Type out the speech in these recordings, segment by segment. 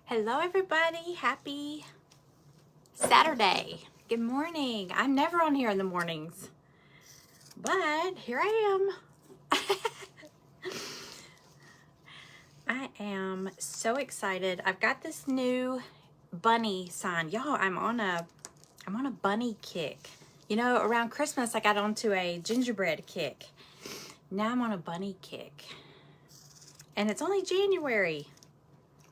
Hello everybody, happy Saturday. Good morning. I'm never on here in the mornings, but here I am. I am so excited. I've got this new bunny sign. Y'all, I'm on a bunny kick. You know, around Christmas I got onto a gingerbread kick. Now I'm on a bunny kick. And it's only January,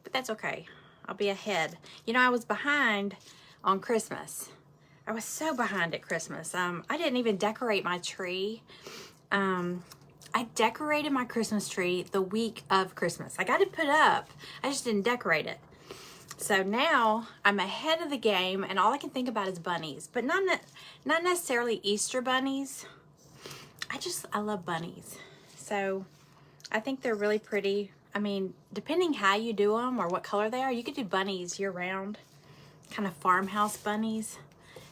but that's okay. I'll be ahead. You know, I was behind on Christmas. I was so behind at Christmas. I didn't even decorate my tree. I decorated my Christmas tree the week of Christmas. I got it put up. I just didn't decorate it. So now I'm ahead of the game, and all I can think about is bunnies, but not necessarily Easter bunnies. I love bunnies. So I think they're really pretty. I mean, depending how you do them or what color they are, you could do bunnies year round, kind of farmhouse bunnies.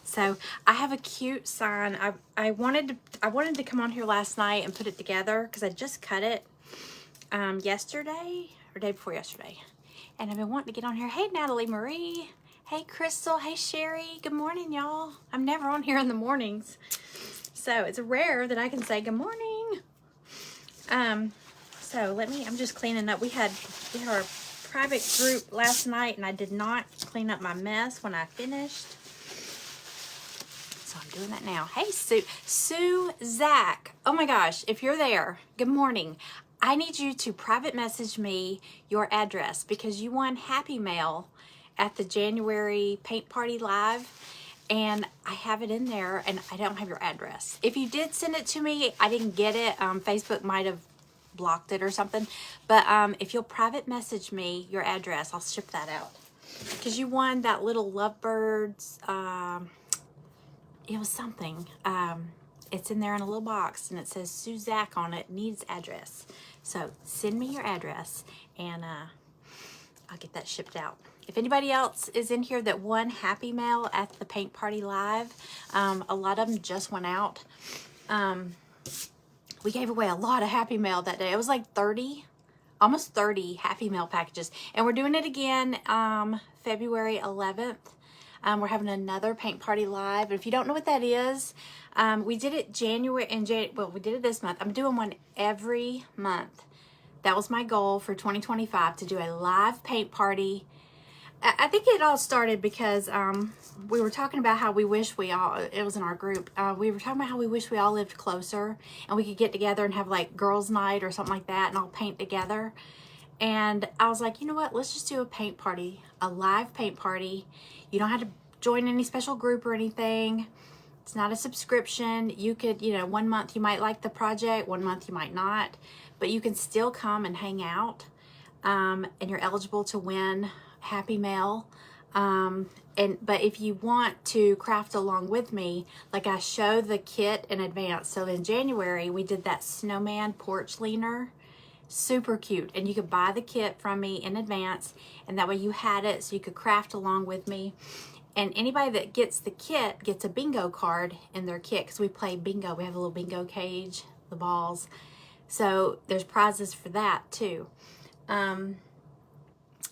So I have a cute sign. I wanted to come on here last night and put it together because I just cut it yesterday or day before yesterday, and I've been wanting to get on here. Hey Natalie Marie, hey Crystal, hey Sherry. Good morning, y'all. I'm never on here in the mornings, so it's rare that I can say good morning. So I'm just cleaning up. We had our private group last night, and I did not clean up my mess when I finished. So I'm doing that now. Hey, Sue Zach. Oh my gosh, if you're there, good morning. I need you to private message me your address because you won Happy Mail at the January Paint Party Live, and I have it in there, and I don't have your address. If you did send it to me, I didn't get it. Facebook might have blocked it or something, but if you'll private message me your address, I'll ship that out because you won that little lovebirds. It was something. It's in there in a little box, and it says Sue Zach on it, needs address. So send me your address, and I'll get that shipped out. If anybody else is in here that won Happy Mail at the Paint Party Live, a lot of them just went out. We gave away a lot of Happy Mail that day. It was like almost 30 Happy Mail packages. And we're doing it again February 11th. We're having another Paint Party Live. If you don't know what that is, we did it we did it this month. I'm doing one every month. That was my goal for 2025, to do a live paint party. I think it all started because we were talking about how we wish it was in our group, we were talking about how we wish we all lived closer and we could get together and have like girls' night or something like that and all paint together. And I was like, you know what, let's just do a paint party, a live paint party. You don't have to join any special group or anything. It's not a subscription. You could, 1 month you might like the project, 1 month you might not, but you can still come and hang out, and you're eligible to win Happy Mail. But if you want to craft along with me, like I show the kit in advance. So in January, we did that snowman porch leaner, super cute. And you could buy the kit from me in advance, and that way you had it so you could craft along with me. And anybody that gets the kit gets a bingo card in their kit, because we play bingo. We have a little bingo cage, the balls. So there's prizes for that too.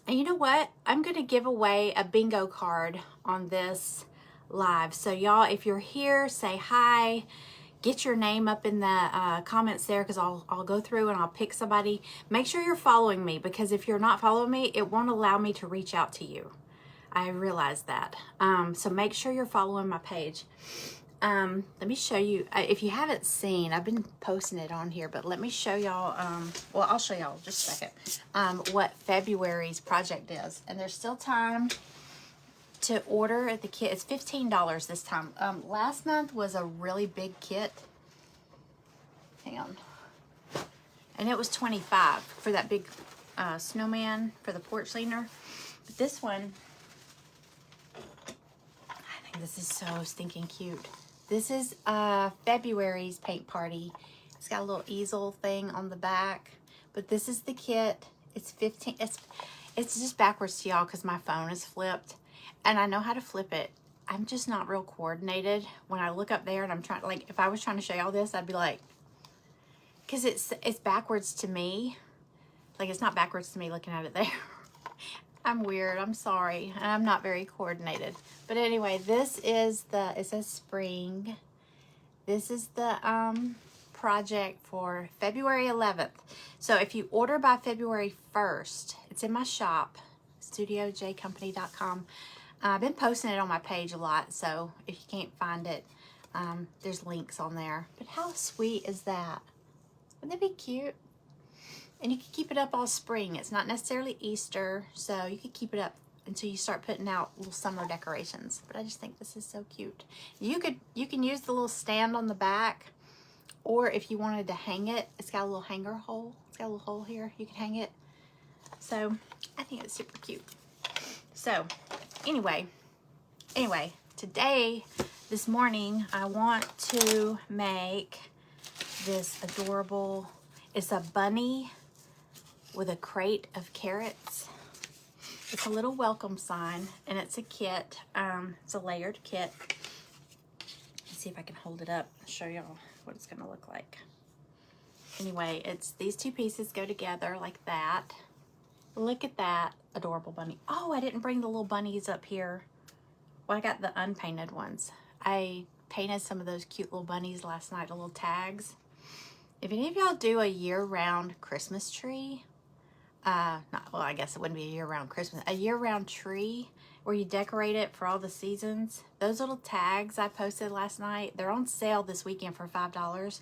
And you know what? I'm going to give away a bingo card on this live. So y'all, if you're here, say hi. Get your name up in the comments there, because I'll go through and I'll pick somebody. Make sure you're following me, because if you're not following me, it won't allow me to reach out to you. I realize that. So make sure you're following my page. Let me show you, if you haven't seen, I've been posting it on here, but let me show y'all, well, I'll show y'all just a second, what February's project is. And there's still time to order the kit. It's $15 this time. Last month was a really big kit. Hang on. And it was $25 for that big snowman for the porch leaner. But this one, I think this is so stinking cute. This is February's paint party. It's got a little easel thing on the back, but this is the kit. It's 15. It's just backwards to y'all because my phone is flipped, and I know how to flip it. I'm just not real coordinated when I look up there and I'm trying, like, if I was trying to show y'all this, I'd be like, because it's backwards to me. Like, it's not backwards to me looking at it there. I'm weird. I'm sorry. And I'm not very coordinated. But anyway, this is the, it says spring. This is the project for February 11th. So if you order by February 1st, it's in my shop, studiojcompany.com. I've been posting it on my page a lot, so if you can't find it, there's links on there. But how sweet is that? Wouldn't that be cute? And you can keep it up all spring. It's not necessarily Easter, so you could keep it up until you start putting out little summer decorations. But I just think this is so cute. You can use the little stand on the back, or if you wanted to hang it, it's got a little hanger hole. It's got a little hole here. You can hang it. So I think it's super cute. So anyway, today, this morning, I want to make this adorable, it's a bunny with a crate of carrots. It's a little welcome sign, and it's a kit. It's a layered kit. Let's see if I can hold it up and show y'all what it's gonna look like. Anyway, it's these two pieces go together like that. Look at that adorable bunny. Oh, I didn't bring the little bunnies up here. Well, I got the unpainted ones. I painted some of those cute little bunnies last night, the little tags. If any of y'all do a year-round Christmas tree, well, I guess it wouldn't be a year-round Christmas, a year-round tree where you decorate it for all the seasons. Those little tags I posted last night, they're on sale this weekend for $5.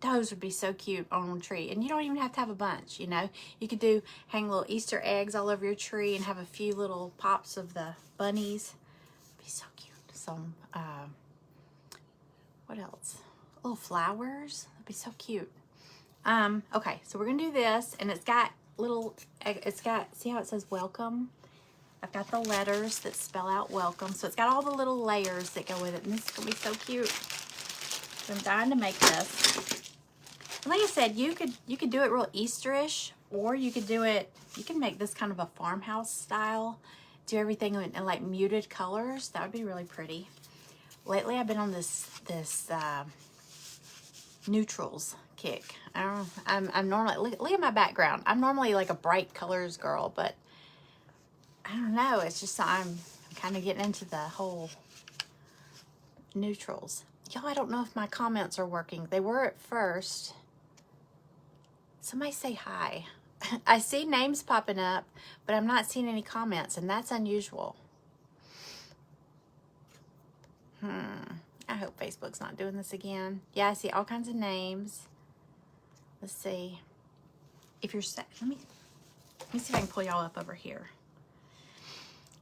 Those would be so cute on a tree. And you don't even have to have a bunch, you know. You could hang little Easter eggs all over your tree and have a few little pops of the bunnies. It'd be so cute. Some, what else? Little flowers. That'd be so cute. Okay, so we're gonna do this, and it's got, see how it says welcome? I've got the letters that spell out welcome, so it's got all the little layers that go with it, and this is gonna be so cute. So I'm dying to make this. And like I said, you could do it real Easterish, or you could make this kind of a farmhouse style, do everything in like muted colors. That would be really pretty. Lately I've been on this neutrals kick. I'm normally, look at my background. I'm normally like a bright colors girl, but I don't know. It's just I'm kind of getting into the whole neutrals. Y'all, I don't know if my comments are working. They were at first. Somebody say hi. I see names popping up, but I'm not seeing any comments, and that's unusual. I hope Facebook's not doing this again. Yeah, I see all kinds of names. Let's see. If you're let me see if I can pull y'all up over here.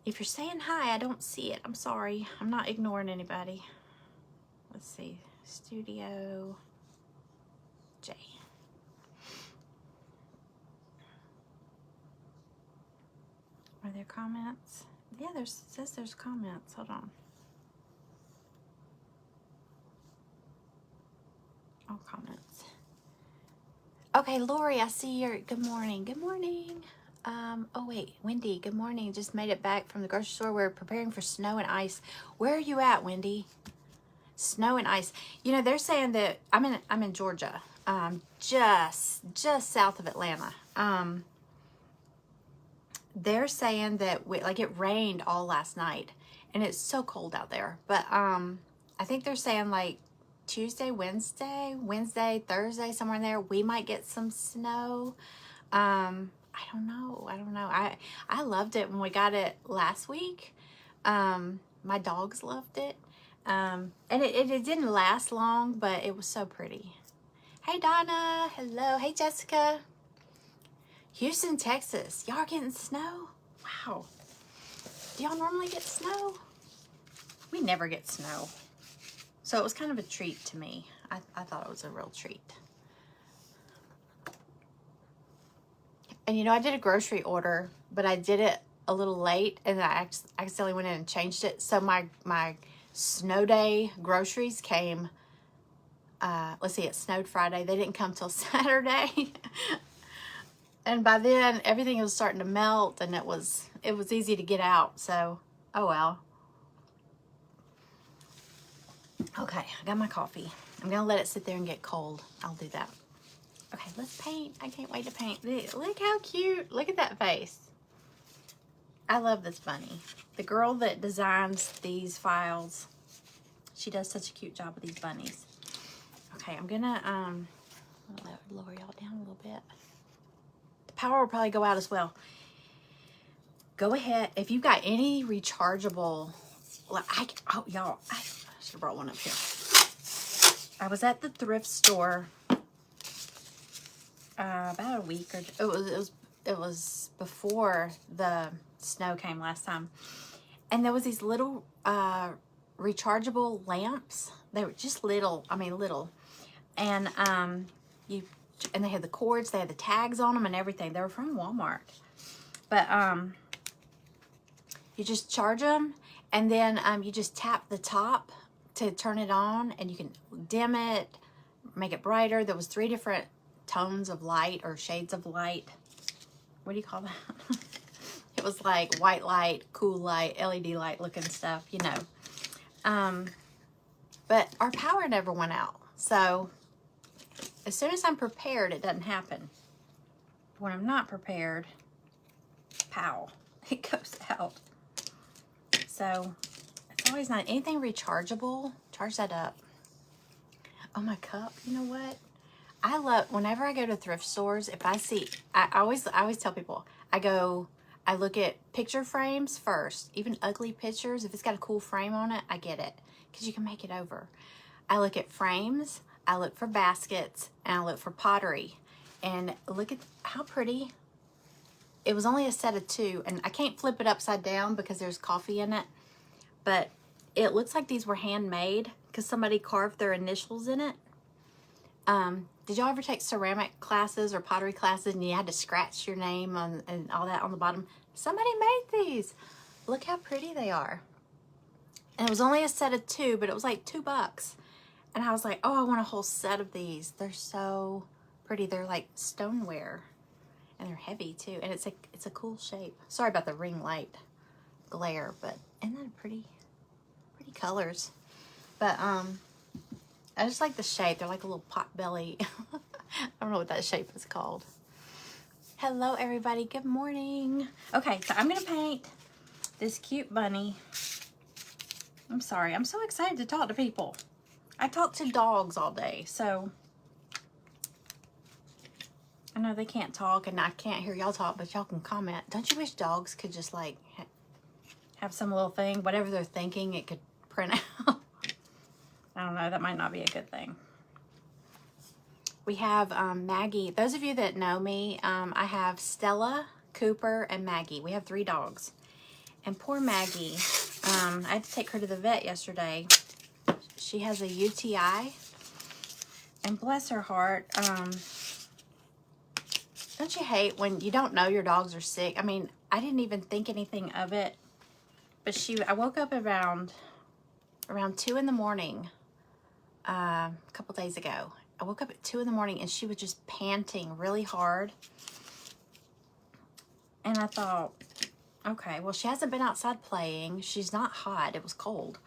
If you're saying hi, I don't see it. I'm sorry. I'm not ignoring anybody. Let's see. Studio J. Are there comments? Yeah, it says there's comments. Hold on. All comments. Okay, Lori, I see your, good morning. Good morning. Oh wait, Wendy, good morning. Just made it back from the grocery store. We're preparing for snow and ice. Where are you at, Wendy? Snow and ice. You know, they're saying that I'm in Georgia, just south of Atlanta. They're saying that like it rained all last night, and it's so cold out there. But I think they're saying like Tuesday, Wednesday, Thursday, somewhere in there, we might get some snow. I don't know. I loved it when we got it last week. My dogs loved it. And it didn't last long, but it was so pretty. Hey, Donna. Hello. Hey, Jessica. Houston, Texas. Y'all are getting snow? Wow. Do y'all normally get snow? We never get snow. So it was kind of a treat to me. I thought it was a real treat. And you know, I did a grocery order, but I did it a little late, and then I accidentally went in and changed it. So my snow day groceries came, let's see, it snowed Friday. They didn't come till Saturday. And by then, everything was starting to melt, and it was easy to get out. So, oh well. Okay, I got my coffee. I'm gonna let it sit there and get cold. I'll do that. Okay, let's paint. I can't wait to paint. Look how cute. Look at that face. I love this bunny. The girl that designs these files, she does such a cute job with these bunnies. Okay, I'm gonna lower y'all down a little bit. The power will probably go out as well. Go ahead, if you've got any rechargeable, like y'all, I should have brought one up here. I was at the thrift store about a week, or it was before the snow came last time, and there was these little rechargeable lamps. They were just little, I mean little, and they had the cords, they had the tags on them and everything. They were from Walmart, but you just charge them, and then you just tap the top to turn it on, and you can dim it, make it brighter. There was 3 different tones of light or shades of light. What do you call that? It was like white light, cool light, LED light looking stuff, you know. But our power never went out. So as soon as I'm prepared, it doesn't happen. When I'm not prepared, pow, it goes out. So it's always not anything rechargeable. Charge that up. Oh, my cup. You know what? I love, whenever I go to thrift stores, if I see, I always tell people, I look at picture frames first, even ugly pictures. If it's got a cool frame on it, I get it, because you can make it over. I look at frames, I look for baskets, and I look for pottery. And look at how pretty. It was only a set of 2, and I can't flip it upside down because there's coffee in it, but it looks like these were handmade because somebody carved their initials in it. Did y'all ever take ceramic classes or pottery classes and you had to scratch your name and all that on the bottom? Somebody made these. Look how pretty they are. And it was only a set of 2, but it was like $2. And I was like, oh, I want a whole set of these. They're so pretty. They're like stoneware, and they're heavy too. And it's a cool shape. Sorry about the ring light glare, but isn't that pretty colors? But I just like the shape. They're like a little pot belly. I don't know what that shape is called. Hello, everybody. Good morning. Okay, so I'm going to paint this cute bunny. I'm sorry. I'm so excited to talk to people. I talk to dogs all day, so I know they can't talk, and I can't hear y'all talk, but y'all can comment. Don't you wish dogs could just, like, have some little thing, whatever they're thinking, it could print out? I don't know. That might not be a good thing. We have Maggie. Those of you that know me, I have Stella, Cooper, and Maggie. We have 3 dogs. And poor Maggie, I had to take her to the vet yesterday. She has a UTI. And bless her heart, don't you hate when you don't know your dogs are sick? I mean, I didn't even think anything of it. But I woke up around 2 in the morning a couple days ago. I woke up at 2 in the morning and she was just panting really hard. And I thought, okay, well, she hasn't been outside playing. She's not hot. It was cold.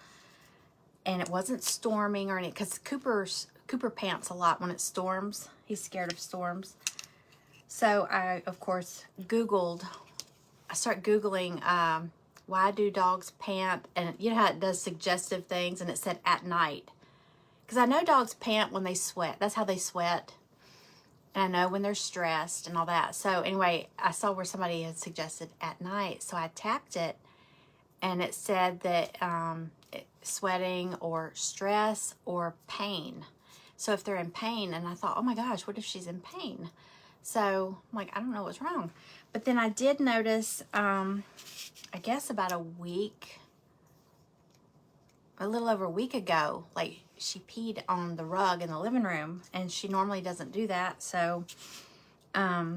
And it wasn't storming or anything, because Cooper pants a lot when it storms. He's scared of storms. So I, of course, I started Googling, why do dogs pant? And you know how it does suggestive things, and it said at night. Because I know dogs pant when they sweat. That's how they sweat. And I know when they're stressed and all that. So anyway, I saw where somebody had suggested at night. So I tapped it, and it said that sweating or stress or pain. So if they're in pain, and I thought, oh my gosh, what if she's in pain? So I'm like, I don't know what's wrong. But then I did notice, I guess about a little over a week ago, like she peed on the rug in the living room, and she normally doesn't do that. So I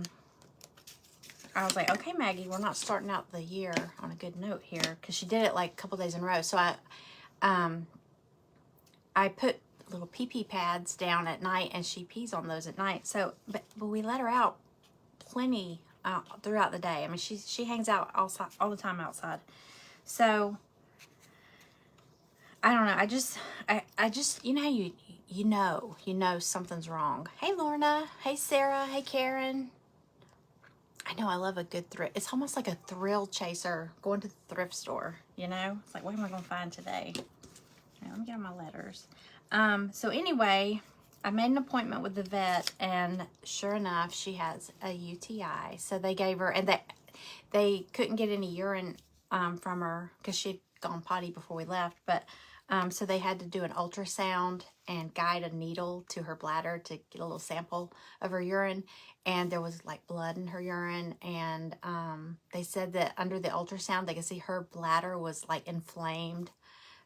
was like, okay, Maggie, we're not starting out the year on a good note here, because she did it like a couple days in a row. So I put little pee-pee pads down at night, and she pees on those at night. So, but we let her out plenty throughout the day. I mean, she hangs out outside all the time outside. So I don't know. I just you know how you know something's wrong. Hey Lorna, hey Sarah, hey Karen. I know I love a good thrift. It's almost like a thrill chaser going to the thrift store, you know? It's like, what am I going to find today? All right, let me get on my letters. So anyway, I made an appointment with the vet, and sure enough, she has a UTI. So they gave her, and they couldn't get any urine from her because she'd gone potty before we left. But so they had to do an ultrasound and guide a needle to her bladder to get a little sample of her urine. And there was like blood in her urine. And they said that under the ultrasound, they could see her bladder was like inflamed.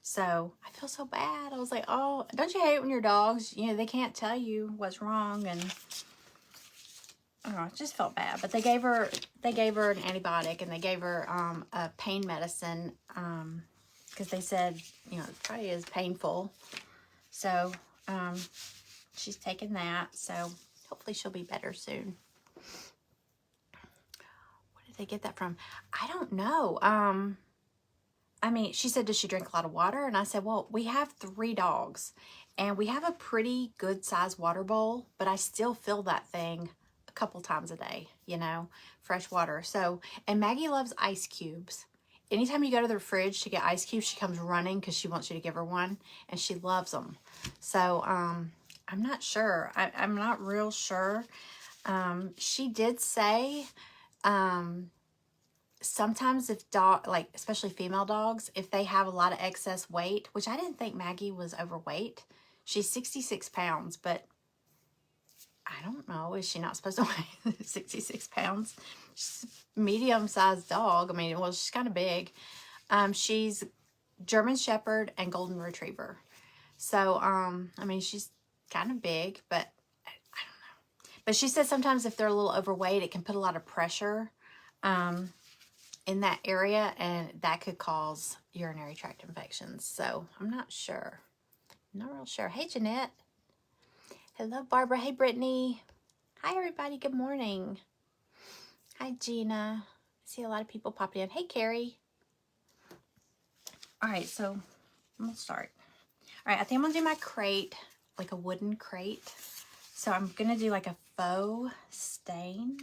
So I feel so bad. I was like, oh, don't you hate when your dogs, you know, they can't tell you what's wrong? And I don't know, it just felt bad. But they gave her an antibiotic, and they gave her a pain medicine because they said, you know, it probably is painful. So she's taking that. So hopefully she'll be better soon. Where did they get that from? I don't know. I mean, she said, does she drink a lot of water? And I said, well, we have 3 dogs, and we have a pretty good sized water bowl, but I still fill that thing a couple times a day, you know, fresh water. So, and Maggie loves ice cubes. Anytime you go to the fridge to get ice cubes, she comes running because she wants you to give her one, and she loves them. So, I'm not sure. I'm not real sure. She did say, sometimes if like especially female dogs, if they have a lot of excess weight, which I didn't think Maggie was overweight. She's 66 pounds, but I don't know. Is she not supposed to weigh 66 pounds? She's a medium-sized dog. I mean, well, she's kind of big. She's German Shepherd and Golden Retriever. So, I mean, she's kind of big, but I don't know. But she said sometimes if they're a little overweight, it can put a lot of pressure in that area, and that could cause urinary tract infections. So I'm not sure. Not real sure. Hey, Jeanette. Hello, Barbara. Hey, Brittany. Hi, everybody. Good morning. Hi, Gina. I see a lot of people popping in. Hey, Carrie. All right, so I'm going to start. All right, I think I'm going to do my crate, like a wooden crate. So I'm going to do like a faux stain.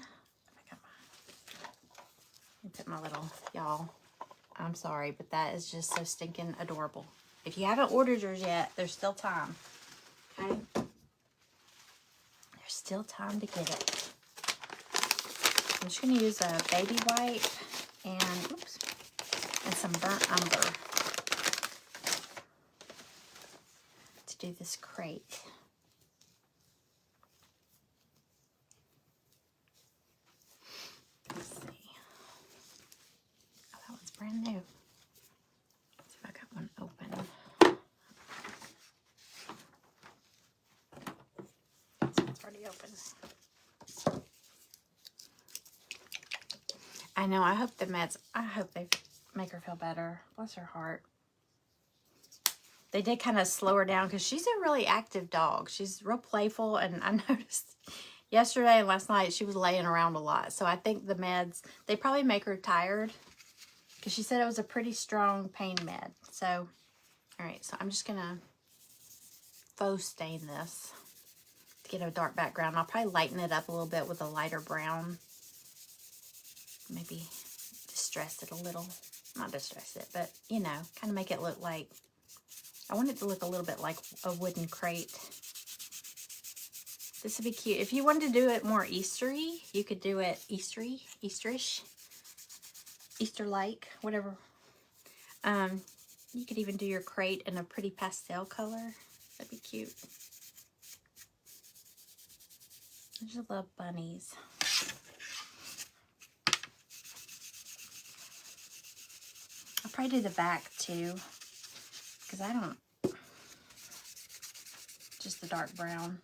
Let me put my little, y'all, I'm sorry, but that is just so stinking adorable. If you haven't ordered yours yet, there's still time. Okay? There's still time to get it. I'm just going to use a baby wipe and, oops, and some burnt umber to do this crate. Let's see. Oh, that one's brand new. Let's see if I got one open. This one's already open. I know, I hope the meds, I hope they make her feel better. Bless her heart. They did kind of slow her down because she's a really active dog. She's real playful, and I noticed yesterday and last night she was laying around a lot. So I think the meds, they probably make her tired because she said it was a pretty strong pain med. So, all right, so I'm just going to faux stain this to get a dark background. I'll probably lighten it up a little bit with a lighter brown. Maybe distress it a little. Not distress it, but, you know, kind of make it look like, I want it to look a little bit like a wooden crate. This would be cute. If you wanted to do it more Eastery, you could do it Easterish, Easter-like, whatever. You could even do your crate in a pretty pastel color. That'd be cute. I just love bunnies. I'll probably do the back too, because I don't, just the dark brown.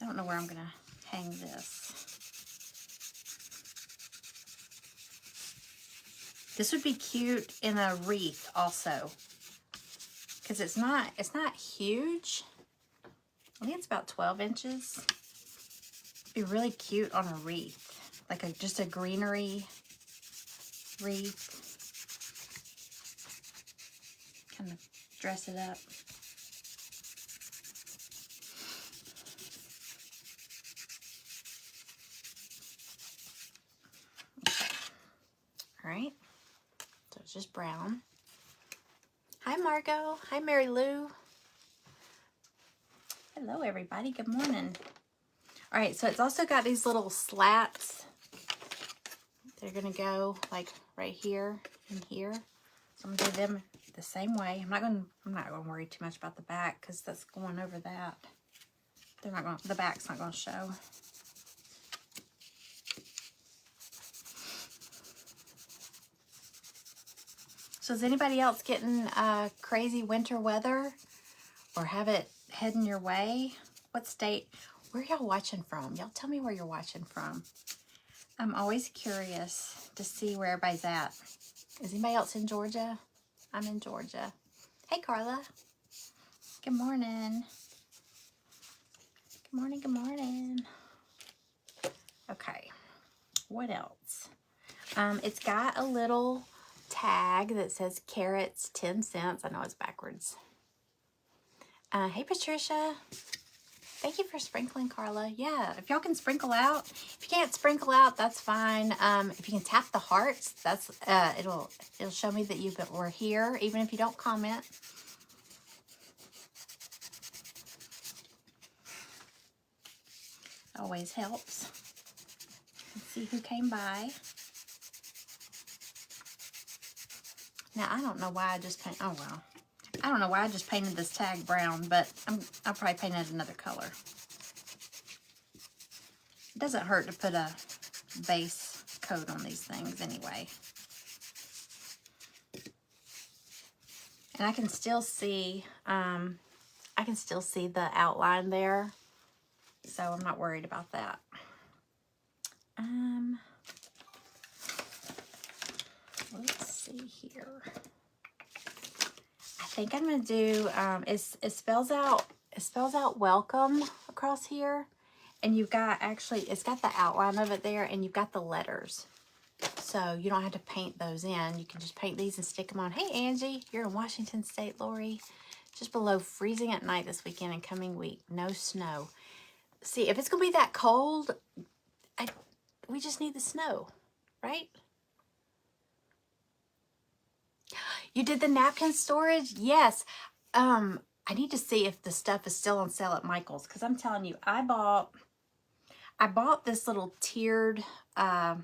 I don't know where I'm going to hang this. This would be cute in a wreath also, because it's not huge. I think it's about 12 inches. It'd be really cute on a wreath, like just a greenery wreath. Kind of dress it up. right? So it's just brown. Hi, Margot. Hi, Mary Lou. Hello, everybody. Good morning. All right, so it's also got these little slats. They're going to go like right here and here. So I'm going to do them the same way. I'm not going to worry too much about the back because that's going over that. The back's not going to show. So is anybody else getting crazy winter weather or have it heading your way? What state? Where y'all watching from? Y'all tell me where you're watching from. I'm always curious to see where everybody's at. Is anybody else in Georgia? I'm in Georgia. Hey, Carla. Good morning. Good morning, good morning. Okay, what else? It's got a little tag that says carrots 10 cents. I know it's backwards. Hey, Patricia. Thank you for sprinkling, Carla. Yeah, if y'all can sprinkle out. If you can't sprinkle out, that's fine. If you can tap the hearts, that's it'll show me that you were here, even if you don't comment. Always helps. Let's see who came by. Now, I don't know why I just painted, oh well. I don't know why I just painted this tag brown, but I'll probably paint it another color. It doesn't hurt to put a base coat on these things anyway. And I can still see, the outline there. So I'm not worried about that. Let's see here. I think I'm gonna do it spells out welcome across here, and you've got it's got the outline of it there, and you've got the letters, so you don't have to paint those in. You can just paint these and stick them on. Hey, Angie, you're in Washington State. Lori, just below freezing at night this weekend and coming week. No snow. See, if it's gonna be that cold, we just need the snow, right? You did the napkin storage? Yes. I need to see if the stuff is still on sale at Michael's, because I'm telling you, I bought this little tiered, I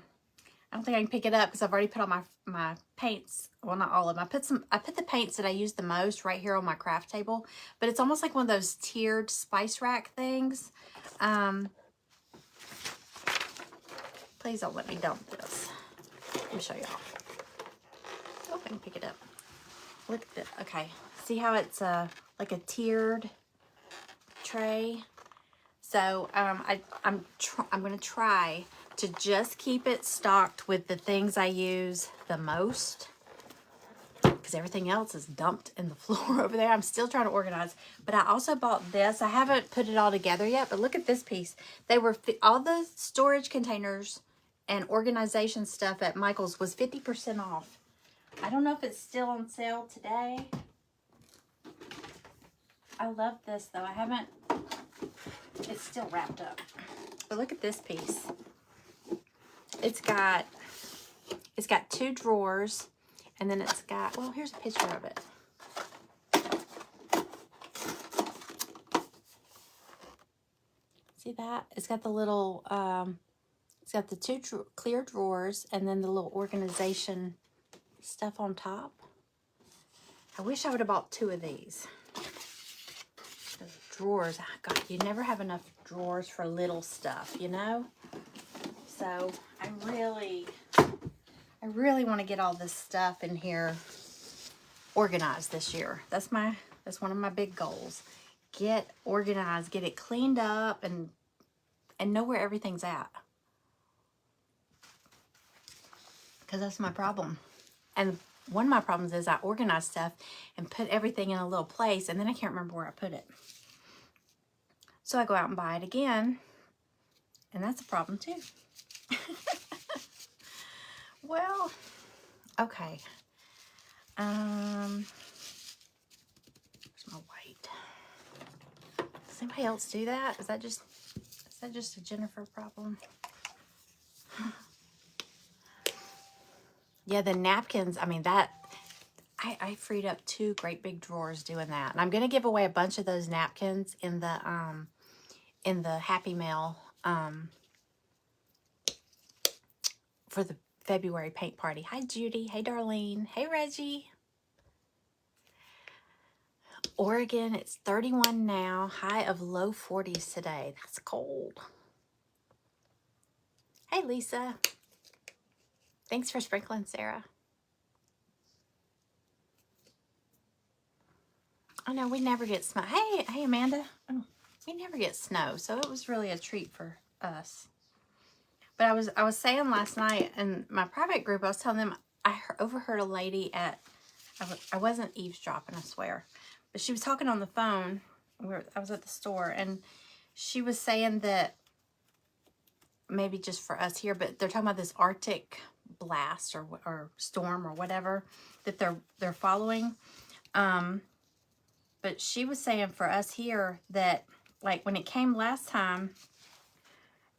don't think I can pick it up because I've already put all my paints, well, not all of them. I put the paints that I use the most right here on my craft table, but it's almost like one of those tiered spice rack things. Please don't let me dump this. Let me show y'all. Oh, I can pick it up. Look at this. Okay, see how it's like a tiered tray? So I'm gonna try to just keep it stocked with the things I use the most, because everything else is dumped in the floor over there. I'm still trying to organize, but I also bought this. I haven't put it all together yet, but look at this piece. They were all the storage containers and organization stuff at Michael's was 50% off. I don't know if it's still on sale today. I love this though. It's still wrapped up. But look at this piece. It's got 2 drawers, and then it's got, well, here's a picture of it. See that? It's got the little, it's got the 2 clear drawers, and then the little organization stuff on top. I wish I would have bought 2 of these. The drawers, God, you never have enough drawers for little stuff, you know? So I really want to get all this stuff in here organized this year. That's one of my big goals. Get organized, get it cleaned up, and know where everything's at. Because that's my problem. And one of my problems is I organize stuff and put everything in a little place, and then I can't remember where I put it. So I go out and buy it again, and that's a problem too. Well, okay. Where's my white? Does anybody else do that? Is that just a Jennifer problem? Yeah, the napkins, I mean, that, I freed up 2 great big drawers doing that. And I'm going to give away a bunch of those napkins in the Happy Mail, for the February paint party. Hi, Judy. Hey, Darlene. Hey, Reggie. Oregon, it's 31 now. High of low 40s today. That's cold. Hey, Lisa. Thanks for sprinkling, Sarah. I know we never get snow. Hey, Amanda. Oh, we never get snow, so it was really a treat for us. But I was saying last night in my private group, I was telling them overheard a lady at, I wasn't eavesdropping, I swear, but she was talking on the phone. I was at the store, and she was saying that maybe just for us here, but they're talking about this Arctic blast or storm or whatever that they're following. But she was saying for us here that, like, when it came last time,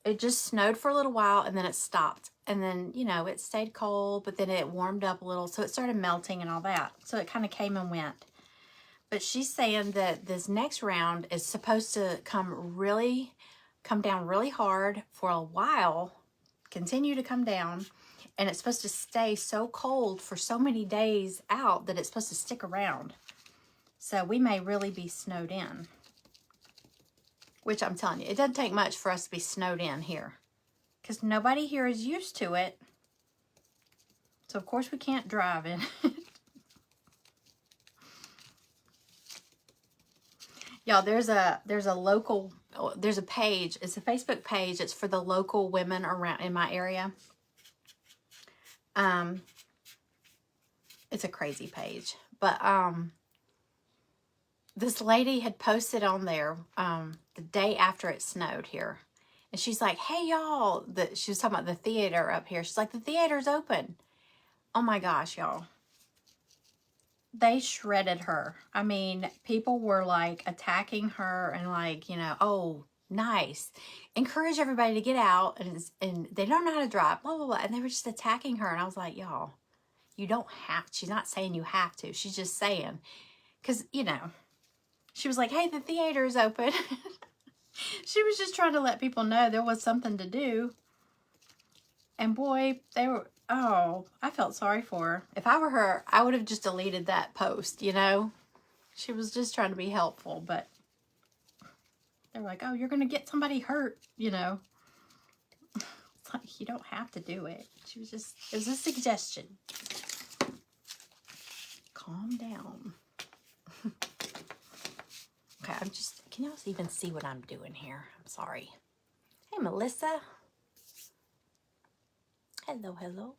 it just snowed for a little while and then it stopped. And then, you know, it stayed cold, but then it warmed up a little. So it started melting and all that. So it kind of came and went. But she's saying that this next round is supposed to come down really hard for a while, continue to come down. And it's supposed to stay so cold for so many days out that it's supposed to stick around. So we may really be snowed in. Which I'm telling you, it doesn't take much for us to be snowed in here. Because nobody here is used to it. So, of course, we can't drive in it. Y'all, there's a page. It's a Facebook page. It's for the local women around in my area. It's a crazy page. But, this lady had posted on there the day after it snowed here. And she's like, hey, y'all. She was talking about the theater up here. She's like, the theater's open. Oh, my gosh, y'all. They shredded her. I mean, people were, like, attacking her and, like, you know, oh, nice. Encourage everybody to get out. And they don't know how to drive, blah, blah, blah. And they were just attacking her. And I was like, y'all, you don't have to. She's not saying you have to. She's just saying. Because, you know. She was like, hey, the theater is open. She was just trying to let people know there was something to do. And boy, I felt sorry for her. If I were her, I would have just deleted that post, you know. She was just trying to be helpful, but they're like, oh, you're going to get somebody hurt, you know. It's like, you don't have to do it. It was a suggestion. Calm down. Okay, can y'all even see what I'm doing here? I'm sorry. Hey, Melissa. Hello, hello.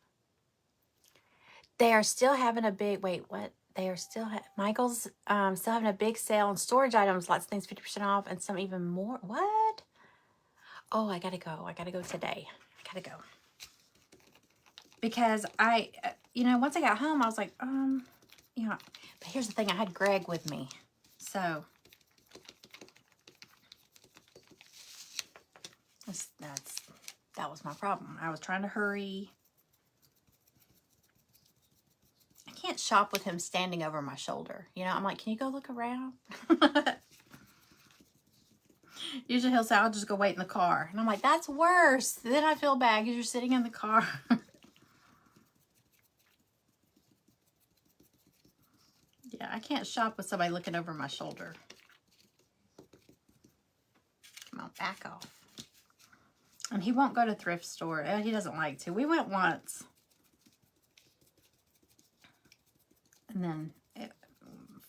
They are still having a big, wait, what? They are still, Michael's still having a big sale on storage items. Lots of things 50% off and some even more. What? Oh, I gotta go. I gotta go today. I gotta go. Because once I got home, I was like, but here's the thing. I had Greg with me. So that was my problem. I was trying to hurry. I can't shop with him standing over my shoulder. You know, I'm like, can you go look around? Usually he'll say, I'll just go wait in the car. And I'm like, that's worse. Then I feel bad because you're sitting in the car. Yeah, I can't shop with somebody looking over my shoulder. Come on, back off. And he won't go to thrift store. He doesn't like to. We went once. And then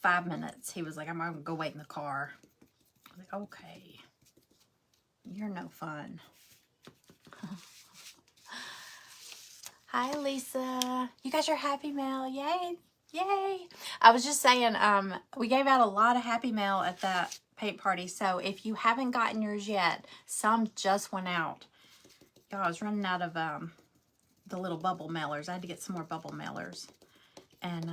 5 minutes, he was like, I'm going to go wait in the car. I was like, okay. You're no fun. Hi, Lisa. You guys are Happy Mail. Yay. Yay. I was just saying, we gave out a lot of Happy Mail at that paint party. So if you haven't gotten yours yet, some just went out. Y'all, I was running out of the little bubble mailers. I had to get some more bubble mailers. And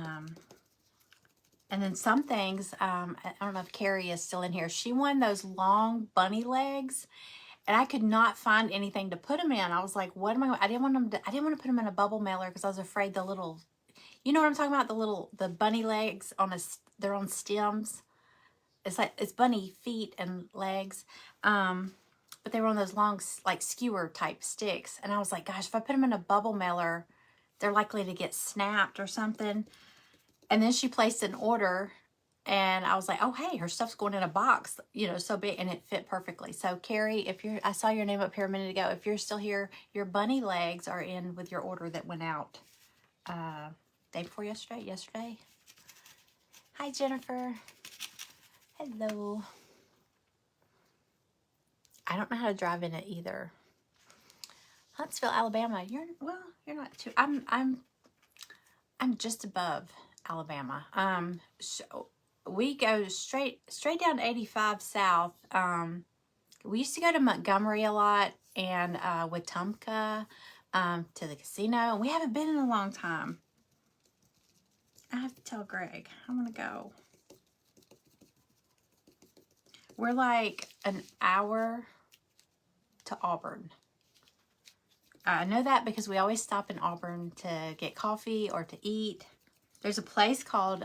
then some things, I don't know if Carrie is still in here. She won those long bunny legs. and I could not find anything to put them in. I was like, what am I didn't want to put them in a bubble mailer because I was afraid the little, you know what I'm talking about? The bunny legs they're on stems. It's like, it's bunny feet and legs. But they were on those long, like, skewer type sticks. And I was like, gosh, if I put them in a bubble mailer, they're likely to get snapped or something. And then she placed an order, and I was like, oh, hey, her stuff's going in a box, you know, so big, and it fit perfectly. So, Carrie, I saw your name up here a minute ago. If you're still here, your bunny legs are in with your order that went out day before yesterday. Hi, Jennifer. Hello. I don't know how to drive in it either. Huntsville, Alabama. You're not too. I'm just above Alabama. So we go straight down 85 south. We used to go to Montgomery a lot, and Wetumpka, to the casino. And we haven't been in a long time. I have to tell Greg I want to go. We're like an hour to Auburn. I know that because we always stop in Auburn to get coffee or to eat. There's a place called,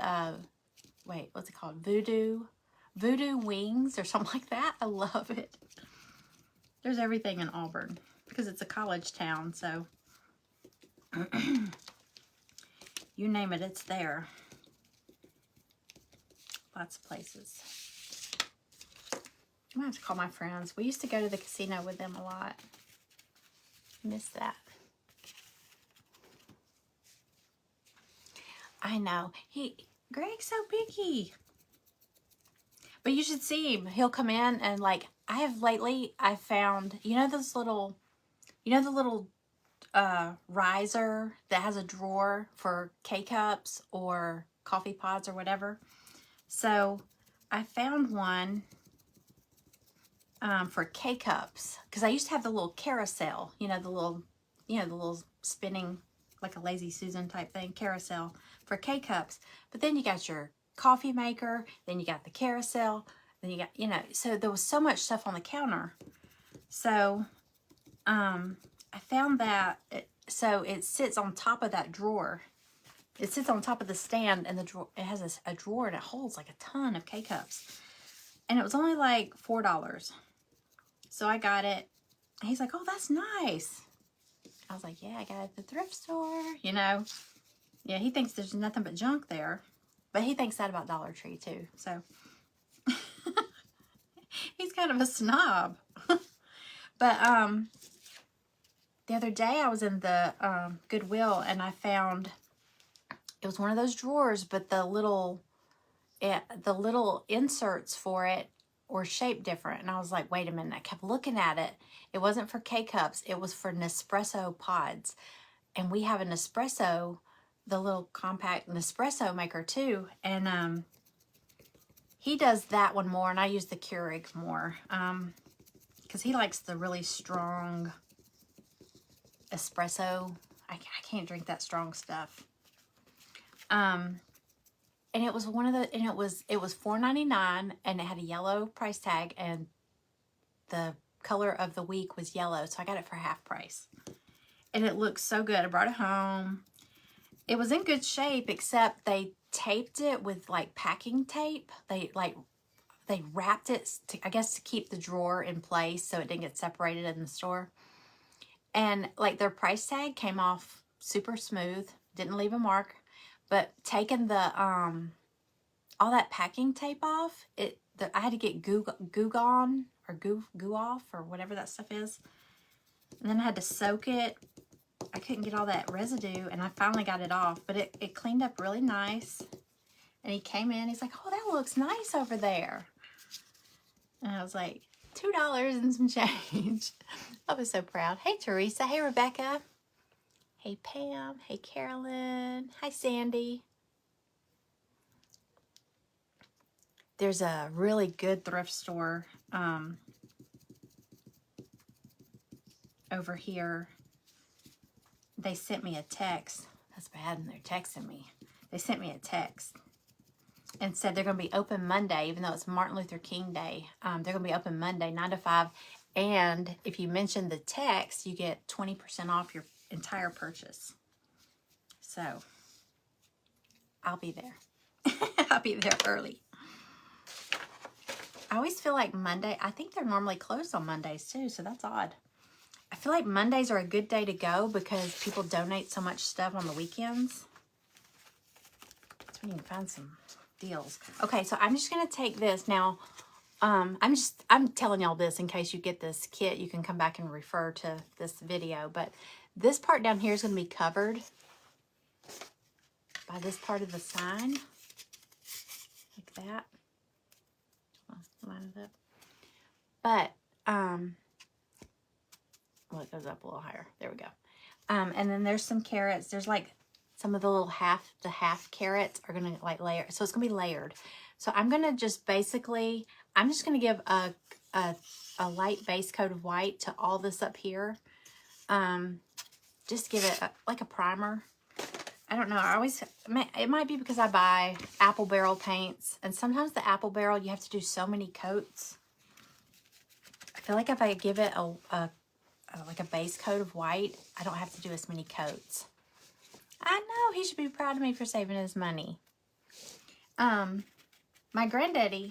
what's it called? Voodoo Wings or something like that. I love it. There's everything in Auburn because it's a college town, so you name it, it's there. Lots of places. I'm going to have to call my friends. We used to go to the casino with them a lot. Miss that. I know. Greg's so picky. But you should see him. He'll come in and, like, I found, you know the little riser that has a drawer for K-cups or coffee pods or whatever. So I found one for K-cups, because I used to have the little carousel, the little spinning, like a Lazy Susan type thing, carousel for K-cups. But then you got your coffee maker, then you got the carousel, then you got, so there was so much stuff on the counter. So I found that, so it sits on top of that drawer. It sits on top of the stand, and the drawer, it has a drawer, and it holds like a ton of K-cups. And it was only like $4. So I got it. And he's like, oh, that's nice. I was like, yeah, I got it at the thrift store, Yeah, he thinks there's nothing but junk there. But he thinks that about Dollar Tree, too. So he's kind of a snob. But the other day I was in the Goodwill, and I found, it was one of those drawers, but the little inserts for it were shaped different. And I was like, wait a minute. I kept looking at it. It wasn't for K-cups. It was for Nespresso pods. And we have a Nespresso, the little compact Nespresso maker too. And he does that one more, and I use the Keurig more. Because he likes the really strong espresso. I can't drink that strong stuff. And it was it was $4.99, and it had a yellow price tag, and the color of the week was yellow, so I got it for half price. And it looks so good. I brought it home. It was in good shape, except they taped it with like packing tape. They wrapped it I guess to keep the drawer in place so it didn't get separated in the store. And like their price tag came off super smooth, didn't leave a mark. But taking the all that packing tape off, I had to get goo gone or goo off or whatever that stuff is. And then I had to soak it. I couldn't get all that residue, and I finally got it off. But it cleaned up really nice. And he came in. He's like, "Oh, that looks nice over there." And I was like, $2 and some change. I was so proud. Hey, Teresa. Hey, Rebecca. Hey, Pam. Hey, Carolyn. Hi, Sandy. There's a really good thrift store over here. They sent me a text. That's bad, and they're texting me. They sent me a text and said they're going to be open Monday, even though it's Martin Luther King Day. They're going to be open Monday, 9 to 5. And if you mention the text, you get 20% off your entire purchase. So I'll be there. I'll be there early. I always feel like Monday, I think they're normally closed on Mondays too, so that's odd. I feel like Mondays are a good day to go because people donate so much stuff on the weekends. That's when you can find some deals. Okay, so I'm just going to take this now. I'm telling y'all this in case you get this kit. You can come back and refer to this video. But this part down here is going to be covered by this part of the sign. Like that. Line it up. But, well, it goes up a little higher. There we go. And then there's some carrots. There's like some of the little half carrots are going to like layer. So it's going to be layered. So I'm going to just basically, I'm just going to give a light base coat of white to all this up here. Just give it like a primer. I don't know. It might be because I buy apple barrel paints. And sometimes the apple barrel, you have to do so many coats. I feel like if I give it like a base coat of white, I don't have to do as many coats. I know, he should be proud of me for saving his money. My grandfather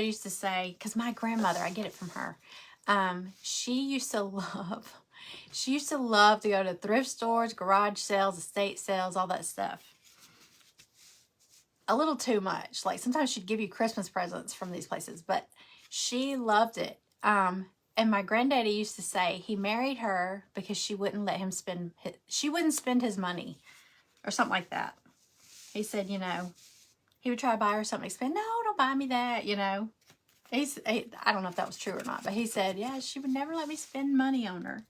used to say, because my grandmother, I get it from her, she used to love to go to thrift stores, garage sales, estate sales, all that stuff. A little too much. Like sometimes she'd give you Christmas presents from these places, but she loved it. And my granddaddy used to say he married her because she wouldn't let him spend his money or something like that. He said, you know, he would try to buy her something to spend. No, don't buy me that, you know. I don't know if that was true or not, but he said, yeah, she would never let me spend money on her.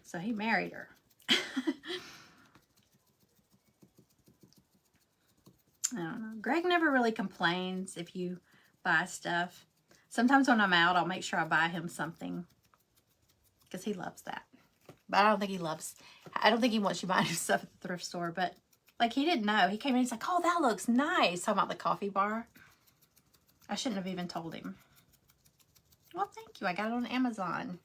So he married her. I don't know. Greg never really complains if you buy stuff. Sometimes when I'm out, I'll make sure I buy him something because he loves that. But I don't think he wants you buying him stuff at the thrift store. But like he didn't know. He came in, he's like, oh, that looks nice. Talking about the coffee bar. I shouldn't have even told him. Well, thank you. I got it on Amazon.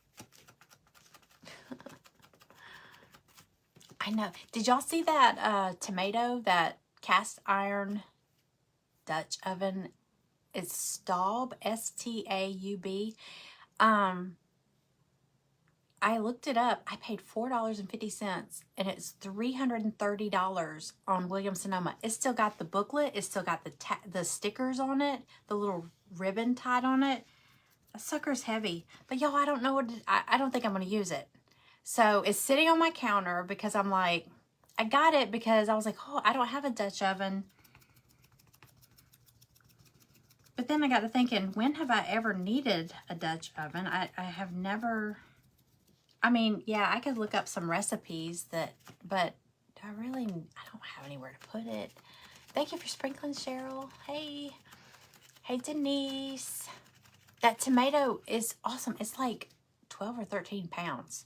I know. Did y'all see that tomato, that cast iron Dutch oven? It's Staub, S-T-A-U-B. I looked it up. I paid $4.50 and it's $330 on Williams-Sonoma. It's still got the booklet. It's still got the stickers on it, the little ribbon tied on it. That sucker's heavy. But y'all, I don't know I don't think I'm going to use it. So it's sitting on my counter because I'm like, I got it because I was like, oh, I don't have a Dutch oven. But then I got to thinking, when have I ever needed a Dutch oven? I have never, I mean, yeah, I could look up some recipes but I don't have anywhere to put it. Thank you for sprinkling, Cheryl. Hey Denise. That tomato is awesome. It's like 12 or 13 pounds.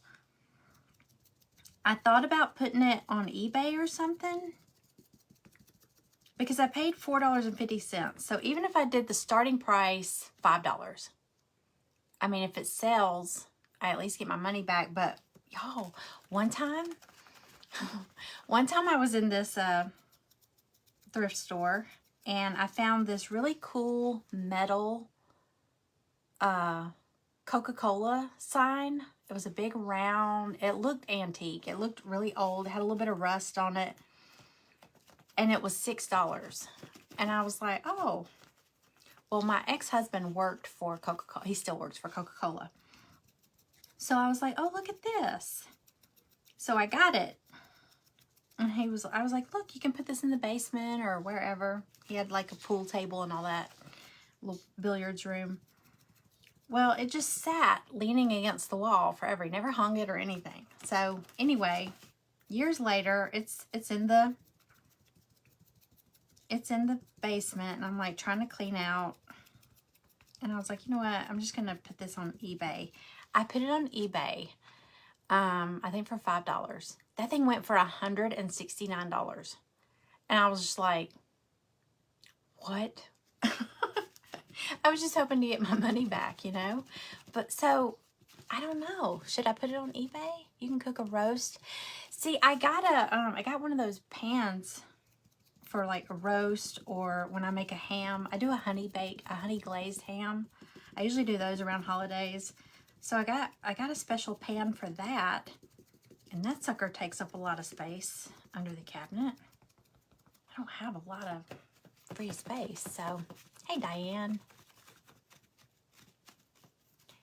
I thought about putting it on eBay or something because I paid $4.50. So even if I did the starting price, $5. I mean, if it sells, I at least get my money back. But y'all, one time I was in this thrift store and I found this really cool metal Coca-Cola sign. It was a big round, it looked antique. It looked really old. It had a little bit of rust on it. And it was $6. And I was like, oh. Well, my ex-husband worked for Coca-Cola. He still works for Coca-Cola. So I was like, oh, look at this. So I got it. And I was like, look, you can put this in the basement or wherever. He had like a pool table and all that. Little billiards room. Well, it just sat leaning against the wall forever. He never hung it or anything. So anyway, years later, it's in the basement and I'm like trying to clean out. And I was like, you know what? I'm just going to put this on eBay. I put it on eBay, I think for $5. That thing went for $169. And I was just like, what? I was just hoping to get my money back, you know. But so, I don't know. Should I put it on eBay? You can cook a roast. See, I got one of those pans for like a roast, or when I make a ham. I do a honey glazed ham. I usually do those around holidays. So I got a special pan for that. And that sucker takes up a lot of space under the cabinet. I don't have a lot of free space. So, hey Diane.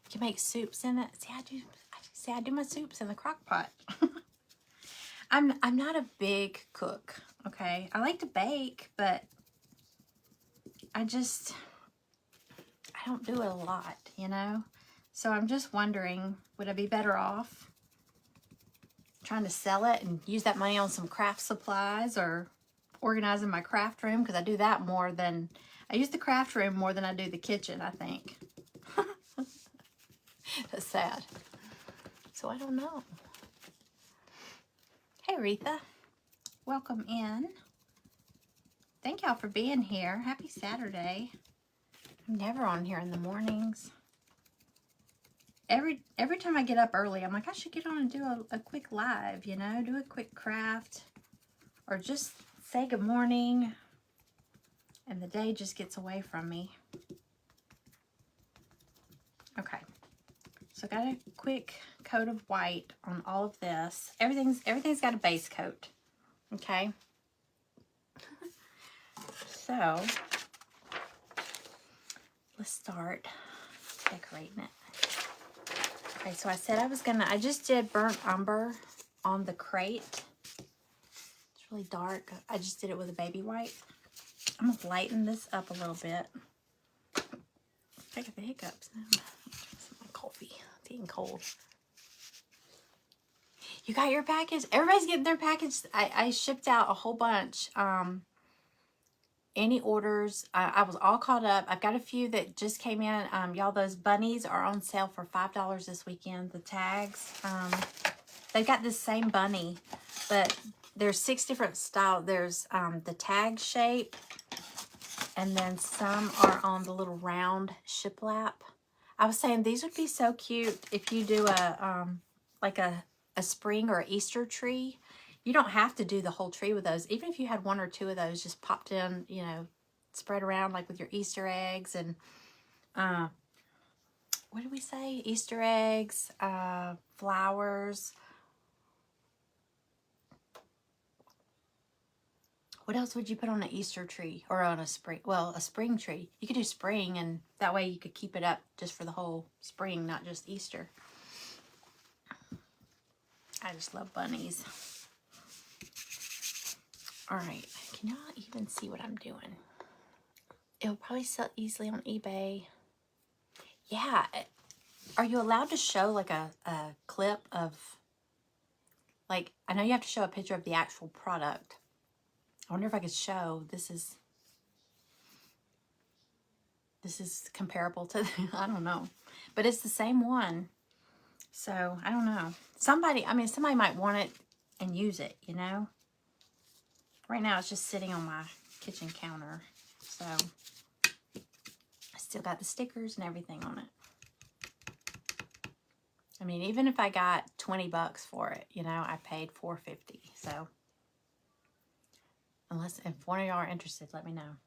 You can make soups in it. See, I do my soups in the crock pot. I'm not a big cook, okay? I like to bake, but I don't do it a lot, you know? So I'm just wondering, would I be better off trying to sell it and use that money on some craft supplies, or organizing my craft room? Because I do that more than, I use the craft room more than I do the kitchen, I think. That's sad. So I don't know. Hey, Aretha. Welcome in. Thank y'all for being here. Happy Saturday. I'm never on here in the mornings. Every time I get up early, I'm like, I should get on and do a quick live, you know, do a quick craft, or just say good morning, and the day just gets away from me. Okay, so I got a quick coat of white on all of this. Everything's got a base coat, okay? So let's start decorating it. Okay, so I said I just did burnt umber on the crate. It's really dark. I just did it with a baby white. I'm going to lighten this up a little bit. I got the hiccups now. Some of my coffee. It's getting cold. You got your package? Everybody's getting their package. I shipped out a whole bunch. Any orders, I was all caught up. I've got a few that just came in. Y'all, those bunnies are on sale for $5 this weekend. The tags, they've got this same bunny, but there's 6 different styles. There's the tag shape, and then some are on the little round shiplap. I was saying these would be so cute if you do like a spring or an Easter tree. You don't have to do the whole tree with those. Even if you had 1 or 2 of those just popped in, you know, spread around like with your Easter eggs and, what did we say? Easter eggs, flowers. What else would you put on an Easter tree or on a spring? Well, a spring tree. You could do spring, and that way you could keep it up just for the whole spring, not just Easter. I just love bunnies. All right, can y'all even see what I'm doing? It'll probably sell easily on eBay. Yeah, are you allowed to show like a clip of, like, I know you have to show a picture of the actual product. I wonder if I could show, this is comparable to, I don't know, but it's the same one. So I don't know. Somebody might want it and use it, you know? Right now it's just sitting on my kitchen counter. So I still got the stickers and everything on it. I mean, even if I got $20 for it, you know, I paid $4.50. So if one of y'all are interested, let me know.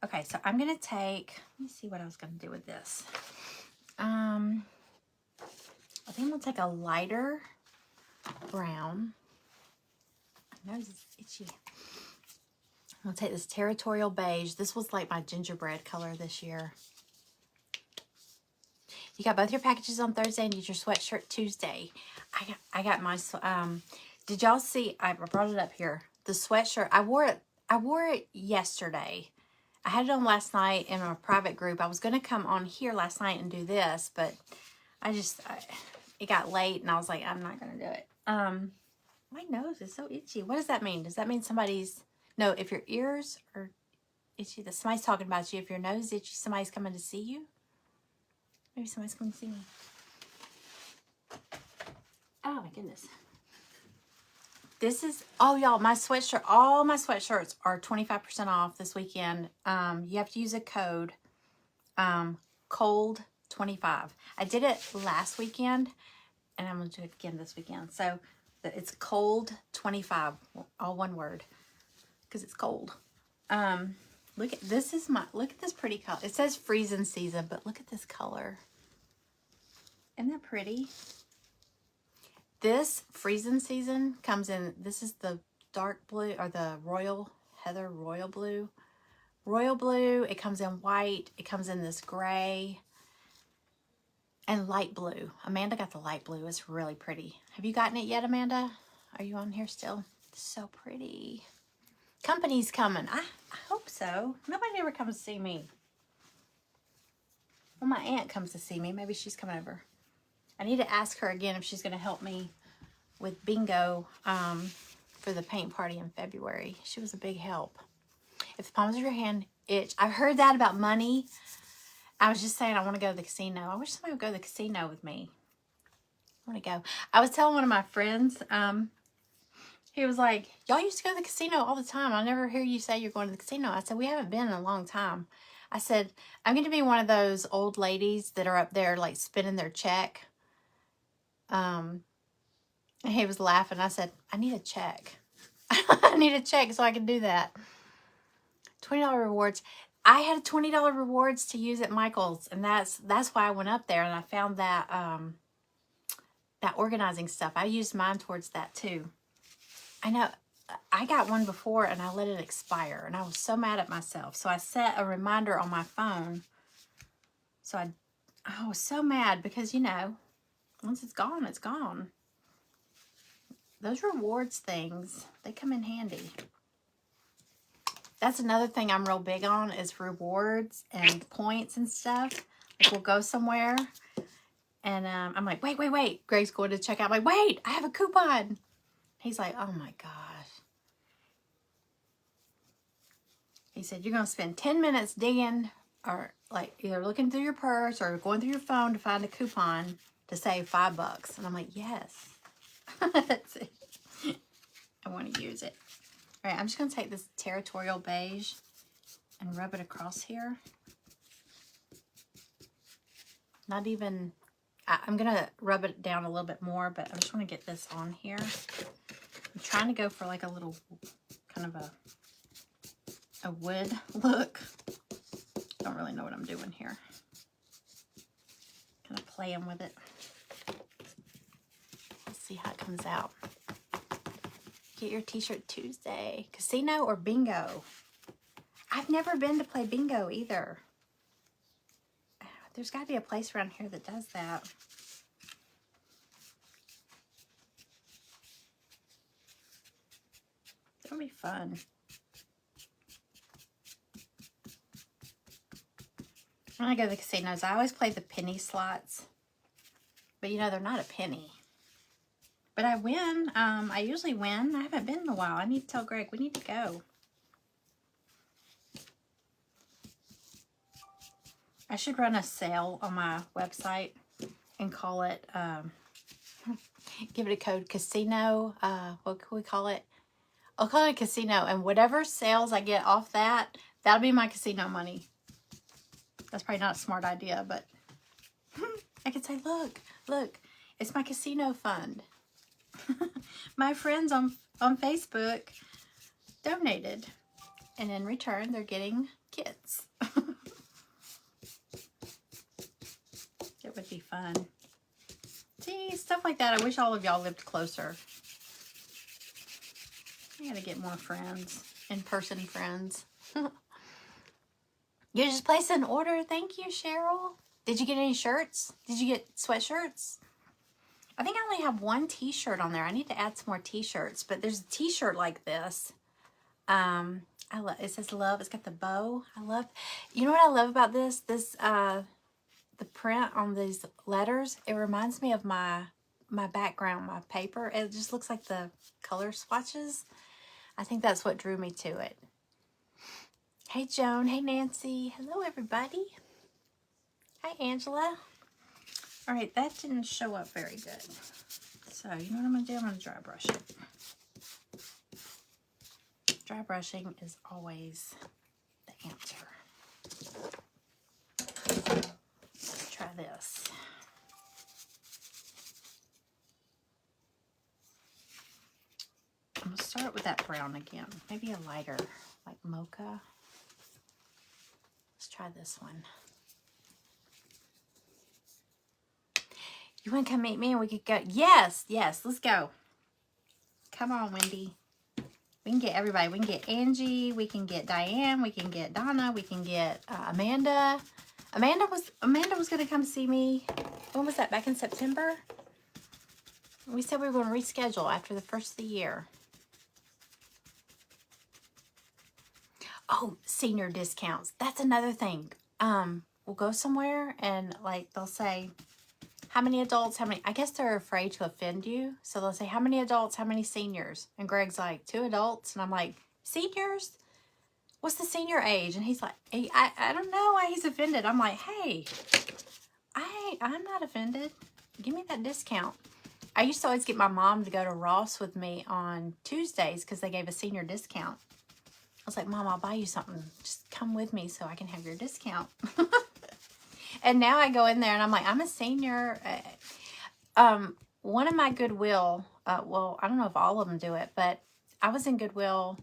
Okay, so I'm going to take, let me see what I was going to do with this. I think I'm going to take a lighter brown. My nose is itchy. I'm going to take this Territorial Beige. This was like my gingerbread color this year. You got both your packages on Thursday and you get your sweatshirt Tuesday. I got my, did y'all see, I brought it up here. The sweatshirt, I wore it yesterday. I had it on last night in a private group. I was going to come on here last night and do this, but it got late and I was like, I'm not going to do it. My nose is so itchy. What does that mean? Does that mean no, if your ears are itchy, that somebody's talking about you. If your nose is itchy, somebody's coming to see you. Maybe somebody's coming to see me. Oh my goodness. This is, oh y'all, my sweatshirt, all my sweatshirts are 25% off this weekend. You have to use a code. Cold 25. I did it last weekend, and I'm going to do it again this weekend. So it's Cold 25, all one word, because it's cold. Look at this look at this pretty color. It says freezing season, but look at this color. Isn't that pretty? This freezing season comes in, this is the dark blue, or the Heather Royal Blue. Royal Blue, it comes in white, it comes in this gray, and light blue. Amanda got the light blue. It's really pretty. Have you gotten it yet, Amanda? Are you on here still? It's so pretty. Company's coming. I hope so. Nobody ever comes to see me. Well, my aunt comes to see me. Maybe she's coming over. I need to ask her again if she's going to help me with bingo for the paint party in February. She was a big help. If the palms of your hand itch. I've heard that about money. I was just saying I want to go to the casino. I wish somebody would go to the casino with me. I want to go. I was telling one of my friends, he was like, y'all used to go to the casino all the time. I never hear you say you're going to the casino. I said, we haven't been in a long time. I said, I'm going to be one of those old ladies that are up there like spinning their check. And he was laughing. I said, I need a check. I need a check so I can do that. $20 rewards. I had $20 rewards to use at Michael's, and that's why I went up there, and I found that that organizing stuff. I used mine towards that too. I know I got one before and I let it expire, and I was so mad at myself. So I set a reminder on my phone. So I was so mad because, you know, once it's gone, it's gone. Those rewards things, they come in handy. That's another thing I'm real big on is rewards and points and stuff. Like we'll go somewhere and I'm like, wait. Greg's going to check out. I'm like, wait, I have a coupon. He's like, oh my gosh. He said, you're going to spend 10 minutes digging or like either looking through your purse or going through your phone to find a coupon to save $5. And I'm like, yes. That's it. I want to use it. All right, I'm just going to take this Territorial Beige and rub it across here. Not even, I'm going to rub it down a little bit more, but I just want to get this on here. I'm trying to go for like a little, kind of a wood look. Don't really know what I'm doing here. Kind of playing with it. Let's see how it comes out. Get your t-shirt Tuesday. Casino or bingo? I've never been to play bingo either. There's got to be a place around here that does that. It'll be fun. When I go to the casinos, I always play the penny slots. But you know, they're not a penny. But I win. I usually win. I haven't been in a while. I need to tell Greg we need to go. I should run a sale on my website and call it, give it a code, casino. What can we call it? I'll call it a casino. And whatever sales I get off that, that'll be my casino money. That's probably not a smart idea, but I could say, look, it's my casino fund. My friends on Facebook donated, and in return they're getting kits. It would be fun. See, stuff like that. I wish all of y'all lived closer. I gotta get more friends, in-person friends. You just placed an order. Thank you, Cheryl. Did you get any shirts? Did you get sweatshirts? I think I only have one t-shirt on there. I need to add some more t-shirts, but there's a t-shirt like this. It says love. It's got the bow. You know what I love about this? The print on these letters, it reminds me of my background, my paper. It just looks like the color swatches. I think that's what drew me to it. Hey, Joan. Hey, Nancy. Hello, everybody. Hi, Angela. All right, that didn't show up very good. So, you know what I'm going to do? I'm going to dry brush it. Dry brushing is always the answer. Let's try this. I'm going to start with that brown again. Maybe a lighter, like mocha. Let's try this one. You want to come meet me and we could go? Yes, yes, let's go. Come on, Wendy. We can get everybody. We can get Angie. We can get Diane. We can get Donna. We can get Amanda. Amanda was going to come see me. When was that? Back in September? We said we were going to reschedule after the first of the year. Oh, senior discounts. That's another thing. We'll go somewhere and like they'll say, how many adults, how many, I guess they're afraid to offend you. So they'll say, how many adults, how many seniors? And Greg's like, 2 adults. And I'm like, seniors? What's the senior age? And he's like, hey, I don't know why he's offended. I'm like, hey, I'm not offended. Give me that discount. I used to always get my mom to go to Ross with me on Tuesdays because they gave a senior discount. I was like, Mom, I'll buy you something. Just come with me so I can have your discount. And now I go in there and I'm like, I'm a senior. One of my Goodwill, well, I don't know if all of them do it, but I was in Goodwill.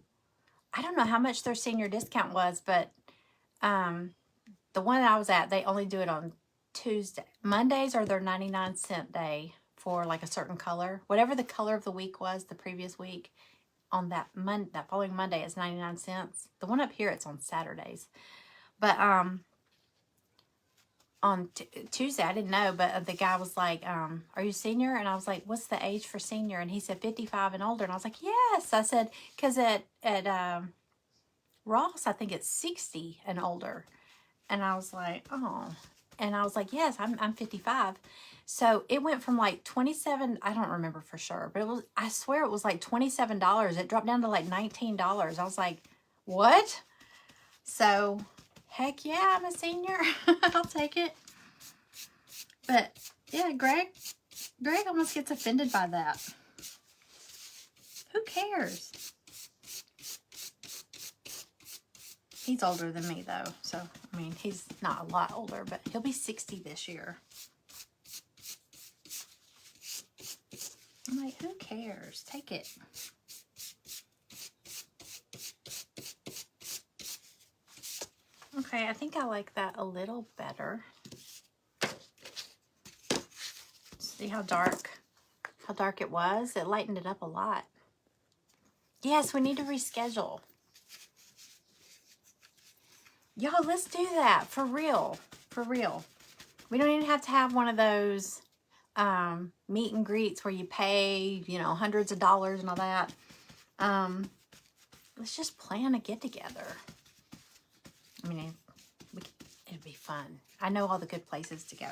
I don't know how much their senior discount was, but the one that I was at, they only do it on Tuesday. Mondays are their 99-cent day for like a certain color. Whatever the color of the week was the previous week, on that following Monday, it's 99 cents. The one up here, it's on Saturdays. But on Tuesday, I didn't know, but the guy was like, are you a senior? And I was like, what's the age for senior? And he said 55 and older. And I was like, yes. I said, because at Ross, I think it's 60 and older. And I was like, oh. And I was like, yes, I'm 55. So it went from like 27, I don't remember for sure, but it was, I swear it was like $27. It dropped down to like $19. I was like, what? So heck yeah, I'm a senior. I'll take it. But yeah, Greg almost gets offended by that. Who cares? He's older than me though. So, I mean, he's not a lot older, but he'll be 60 this year. I'm like, who cares? Take it. Okay, I think I like that a little better. See how dark it was? It lightened it up a lot. Yes, we need to reschedule. Y'all, let's do that. For real. For real. We don't even have to have one of those meet and greets where you pay, you know, hundreds of dollars and all that. Let's just plan a get-together. I mean, it'd be fun. I know all the good places to go.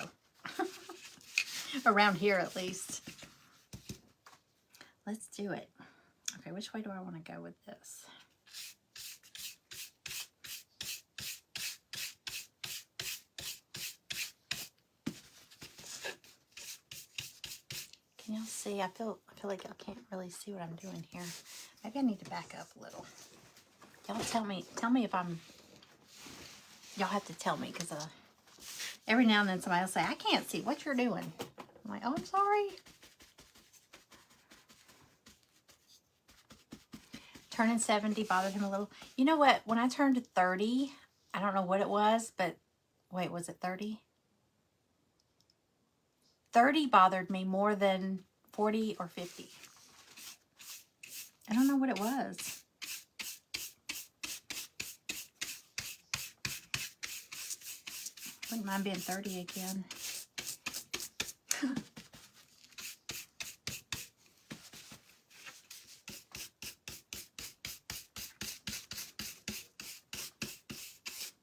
Around here, at least. Let's do it. Okay, which way do I want to go with this? Can y'all see? I feel like y'all can't really see what I'm doing here. Maybe I need to back up a little. Y'all tell me if I'm... Y'all have to tell me, because every now and then somebody will say, I can't see what you're doing. I'm like, oh, I'm sorry. Turning 70 bothered him a little. You know what? When I turned 30, I don't know what it was, but wait, was it 30? 30 bothered me more than 40 or 50. I don't know what it was. Wouldn't mind being 30 again.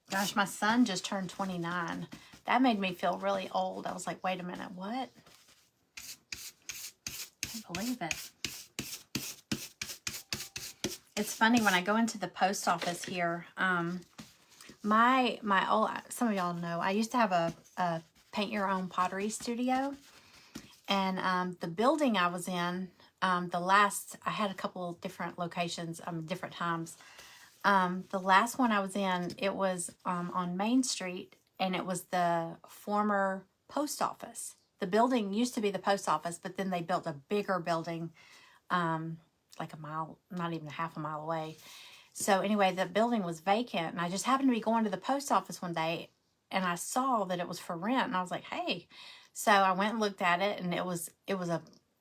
Gosh, my son just turned 29. That made me feel really old. I was like, wait a minute, what? I can't believe it. It's funny, when I go into the post office here, my old, some of y'all know, I used to have a paint your own pottery studio. And the building I was in, I had a couple different locations, different times. The last one I was in, it was on Main Street, and it was the former post office. The building used to be the post office, but then they built a bigger building, like a mile, not even a half a mile away. So anyway, the building was vacant, and I just happened to be going to the post office one day, and I saw that it was for rent, and I was like, hey. So I went and looked at it, and it was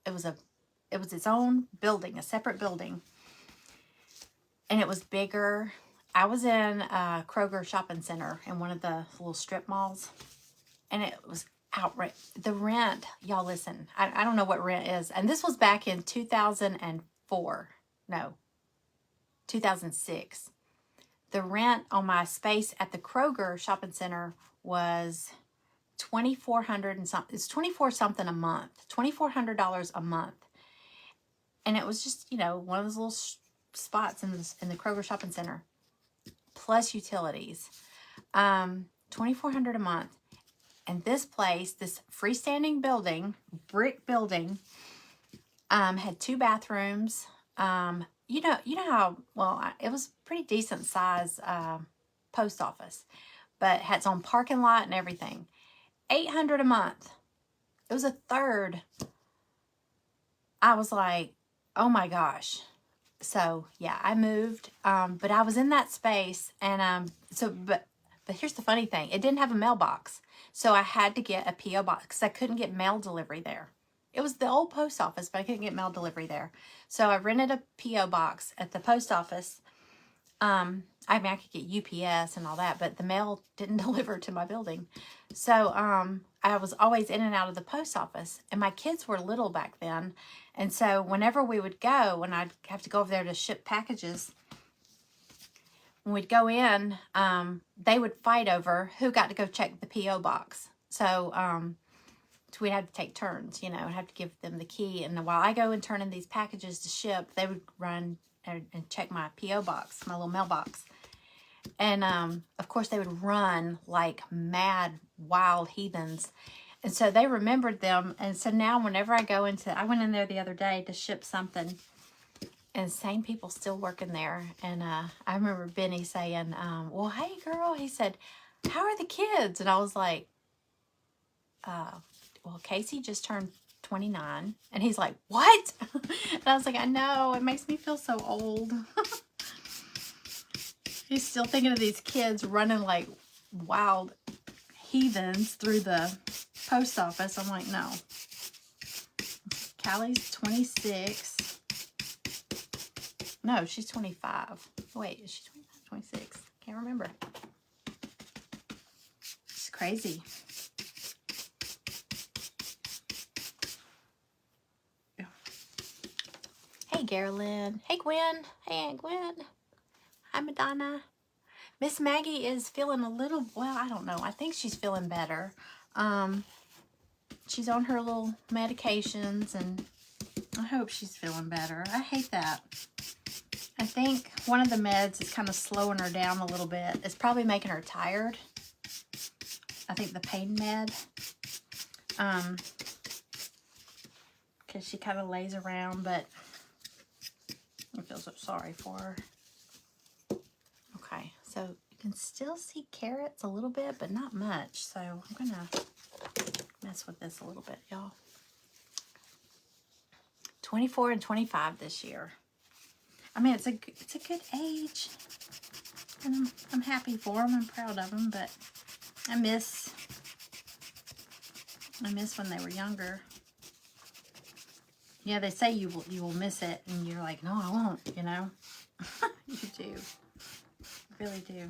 its own building, a separate building, and it was bigger. I was in Kroger Shopping Center in one of the little strip malls, and it was outright. The rent, y'all listen, I don't know what rent is, and this was back in 2004. No, 2006. The rent on my space at the Kroger Shopping Center was $2,400 and something. It's $24 something a month, $2,400 a month, and it was just, you know, one of those little spots in the Kroger Shopping Center, plus utilities, $2,400 a month. And this place, this freestanding building, brick building, had 2 bathrooms. You know how, well, it was pretty decent size post office, but had its own parking lot and everything. $800 a month. It was a third. I was like, oh my gosh. So yeah, I moved, but I was in that space, and but here's the funny thing: it didn't have a mailbox, so I had to get a PO box because I couldn't get mail delivery there. It was the old post office, but I couldn't get mail delivery there, so I rented a PO box at the post office. I mean, I could get UPS and all that, but the mail didn't deliver to my building, so I was always in and out of the post office, and my kids were little back then. And so whenever we would go, when I'd have to go over there to ship packages, when we'd go in, they would fight over who got to go check the P.O. box. So we'd have to take turns, you know, and have to give them the key. And while I go and turn in these packages to ship, they would run and check my P.O. box, my little mailbox. And, of course, they would run like mad, wild heathens. And so they remembered them. And so now whenever I go I went in there the other day to ship something, and same people still working there. And I remember Benny saying, well, hey, girl. He said, how are the kids? And I was like, well, Casey just turned 29. And he's like, what? And I was like, I know. It makes me feel so old. He's still thinking of these kids running like wild heathens through the post office. I'm like, no. Callie's 26. No, she's 25. Wait, is she 25? 26? Can't remember. It's crazy. Hey, Carolyn. Hey, Gwen. Hey, Aunt Gwen. Hi, Madonna. Miss Maggie is feeling a little, well, I don't know. I think she's feeling better. She's on her little medications, and I hope she's feeling better. I hate that. I think one of the meds is kind of slowing her down a little bit. It's probably making her tired. I think the pain med. Because she kind of lays around, but I feel so sorry for her. Okay, so you can still see carrots a little bit, but not much. So I'm going to mess with this a little bit, y'all. 24 and 25 this year. I mean, it's a good age. And I'm happy for them. I'm proud of them, but I miss when they were younger. Yeah, they say you will miss it, and you're like, no, I won't, you know? You do. You really do.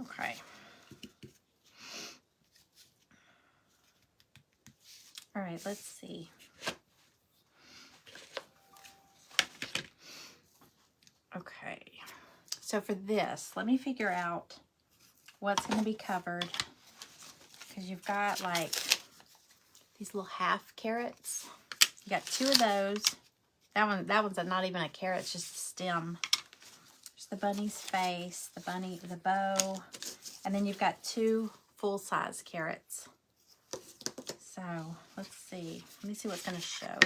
Okay. All right, let's see. Okay. So for this, let me figure out what's going to be covered. Because you've got like these little half carrots. You got 2 of those. That one's not even a carrot, it's just a stem. There's the bunny's face, the bow, and then you've got 2 full-size carrots. So let's see. Let me see what's going to show.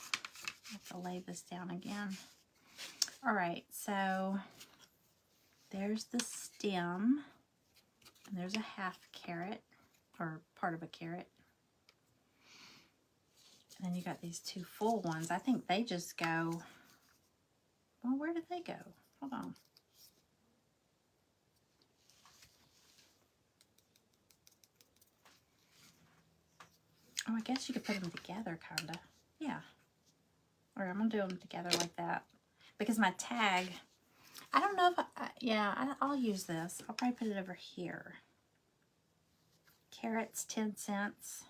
I have to lay this down again. All right, so there's the stem, and there's a half carrot, or part of a carrot. And then you got these two full ones. I think they just go, well, where did they go? Hold on. Oh, I guess you could put them together, kind of. Yeah. Or I'm going to do them together like that. Because my tag, I don't know if I'll use this. I'll probably put it over here. Carrots, 10 cents.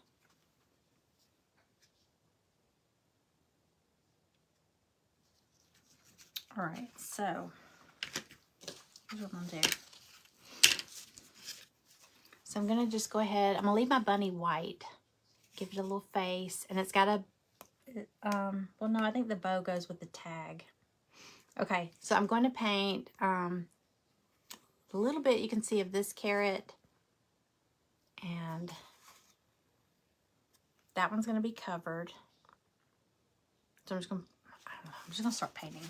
All right, so here's what I'm going to do. So I'm going to just go ahead. I'm going to leave my bunny white. Give it a little face. And it's got a, well, no, I think the bow goes with the tag. Okay, so I'm going to paint a little bit, you can see, of this carrot. And that one's going to be covered. So I'm just going to, I don't know, I'm just going to start painting.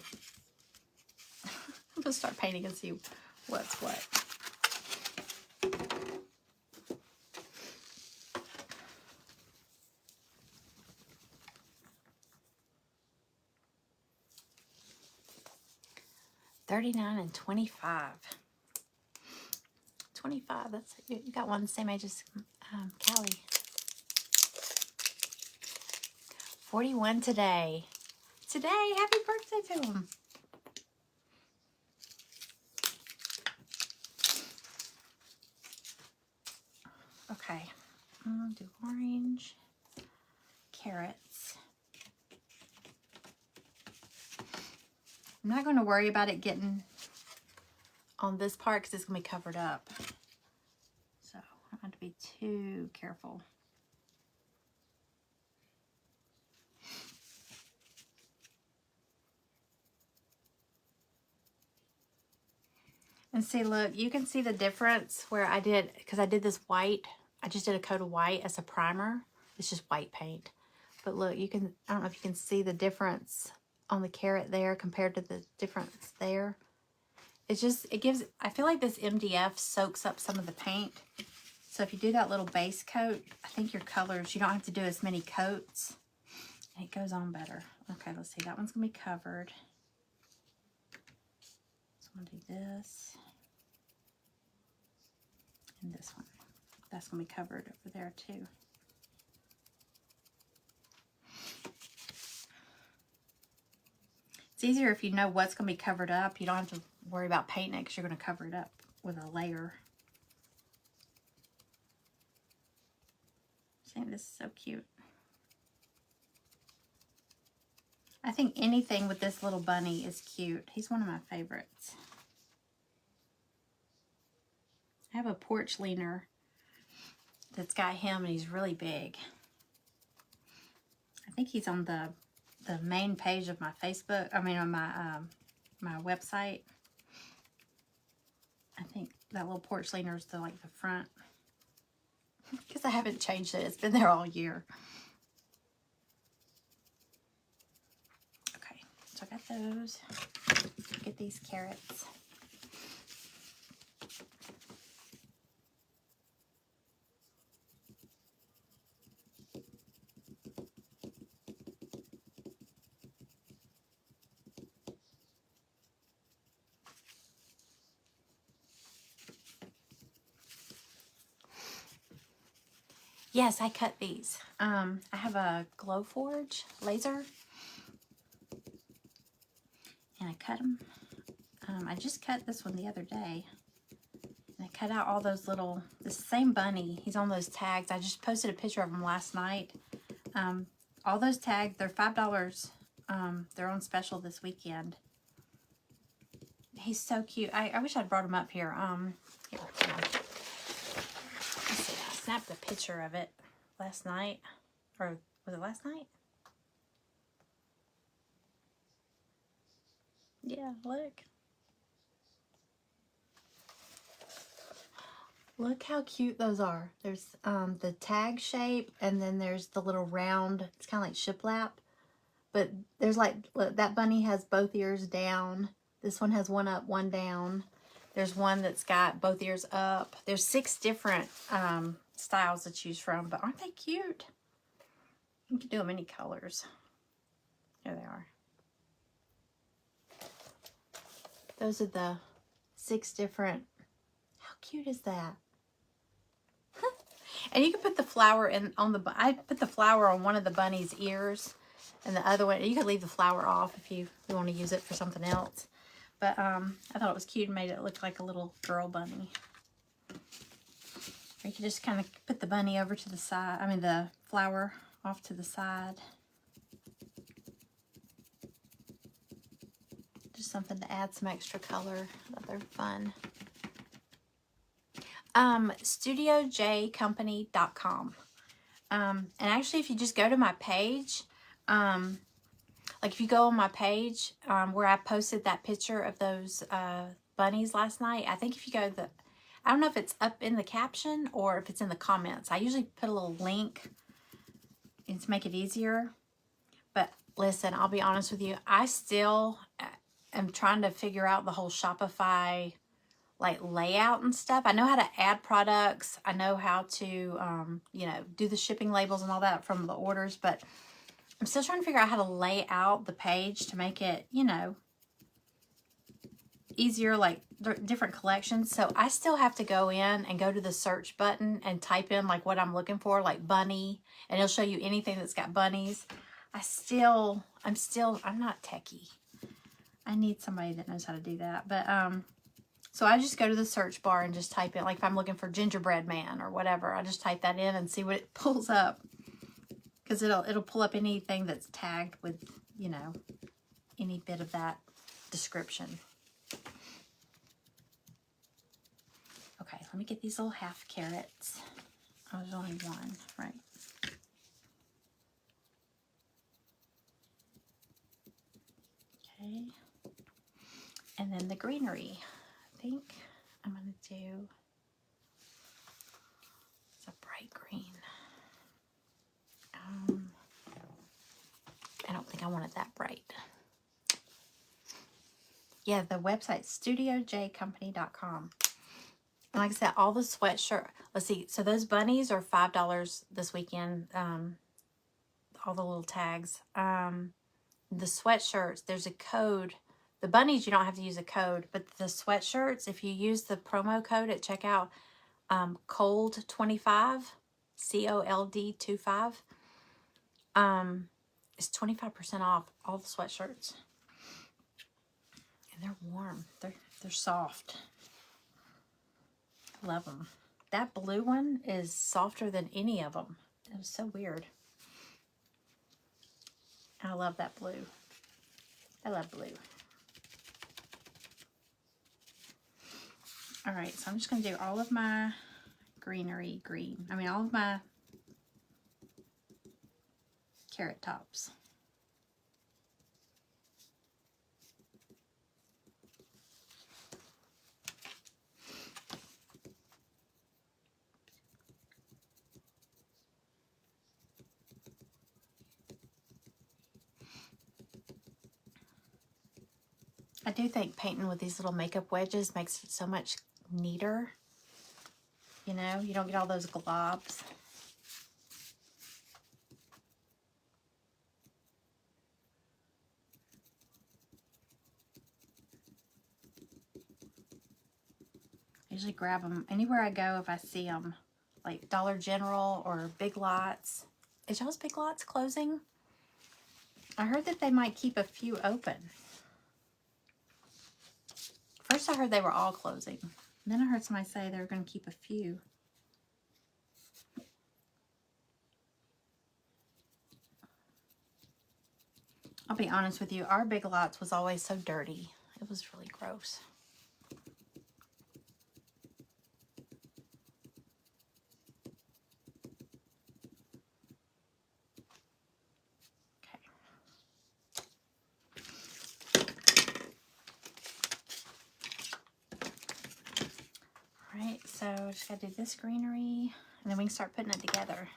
I'm going to start painting and see what's what. $39 and $25. 25. That's, you got one the same age as Callie. 41 today. Today, happy birthday to him. Okay, I'm gonna do orange, carrots. I'm not going to worry about it getting on this part because it's going to be covered up. So I don't have to be too careful. And see, look, you can see the difference where I did, because I did this white. I just did a coat of white as a primer. It's just white paint. But look, you can, I don't know if you can see the difference on the carrot there compared to the difference there. It's just, it gives, I feel like this MDF soaks up some of the paint. So if you do that little base coat, I think your colors, you don't have to do as many coats. And it goes on better. Okay, let's see. That one's going to be covered. So I'm going to do this. And this one. That's going to be covered over there too. It's easier if you know what's going to be covered up. You don't have to worry about painting it because you're going to cover it up with a layer. See, this is so cute. I think anything with this little bunny is cute. He's one of my favorites. I have a porch leaner that's got him, and he's really big. I think he's on the main page of my Facebook. I mean, on my my website. I think that little porch leaner is the front, because I haven't changed it. It's been there all year. Okay, so I got those. Get these carrots. Yes, I cut these. I have a Glowforge laser, and I cut them. I just cut this one the other day, and I cut out all those little, the same bunny. He's on those tags. I just posted a picture of him last night. All those tags, they're $5. They're on special this weekend. He's so cute. I wish I'd brought him up here. Here. Let's see. I snapped a picture of it last night. Or was it last night? Yeah, look. Look how cute those are. There's the tag shape, and then there's the little round, it's kind of like shiplap But there's like, look, that bunny has both ears down. This one has one up, one down. There's one that's got both ears up. There's 6 different styles to choose from, but aren't they cute? You can do them any colors. There they are. Those are the 6 different. How cute is that? And you can put the flower in on the. I put the flower on one of the bunny's ears, and the other one you could leave the flower off if you want to use it for something else. But I thought it was cute and made it look like a little girl bunny. Or you can just kind of put the bunny over to the side. I mean the flower off to the side. Just something to add some extra color. They're fun. StudioJCompany.com. And actually, if you just go to my page, like if you go on my page where I posted that picture of those bunnies last night, I think if you go to I don't know if it's up in the caption or if it's in the comments. I usually put a little link to make it easier. But listen, I'll be honest with you. I still am trying to figure out the whole Shopify like layout and stuff. I know how to add products. I know how to, you know, do the shipping labels and all that from the orders, but I'm still trying to figure out how to lay out the page to make it, you know, easier, like different collections. So I still have to go in and go to the search button and type in like what I'm looking for, like bunny, and it'll show you anything that's got bunnies. I'm not techie. I need somebody that knows how to do that. But, so I just go to the search bar and just type in, like if I'm looking for gingerbread man or whatever, I just type that in and see what it pulls up. Because it'll pull up anything that's tagged with, you know, any bit of that description. Okay, let me get these little half carrots. Oh, there's only one, right? Okay. And then the greenery. I think I'm going to do, it's a bright green. I don't think I want it that bright. Yeah, the website, StudioJCompany.com. And like I said, all the sweatshirt, let's see, so those bunnies are $5 this weekend, all the little tags. The sweatshirts, there's a code. The bunnies, you don't have to use a code, but the sweatshirts, if you use the promo code at checkout, COLD25, COLD25, it's 25% off all the sweatshirts. And they're warm. They're soft. I love them. That blue one is softer than any of them. It was so weird. I love that blue. I love blue. All right, so I'm just going to do all of my greenery green. I mean, all of my carrot tops. I do think painting with these little makeup wedges makes it so much neater. You know, you don't get all those globs. I usually grab them anywhere I go if I see them, like Dollar General or Big Lots. Is y'all's Big Lots closing? I heard that they might keep a few open. First I heard they were all closing. Then I heard somebody say they were going to keep a few. I'll be honest with you, our Big Lots was always so dirty. It was really gross. Alright, so just gotta do this greenery and then we can start putting it together.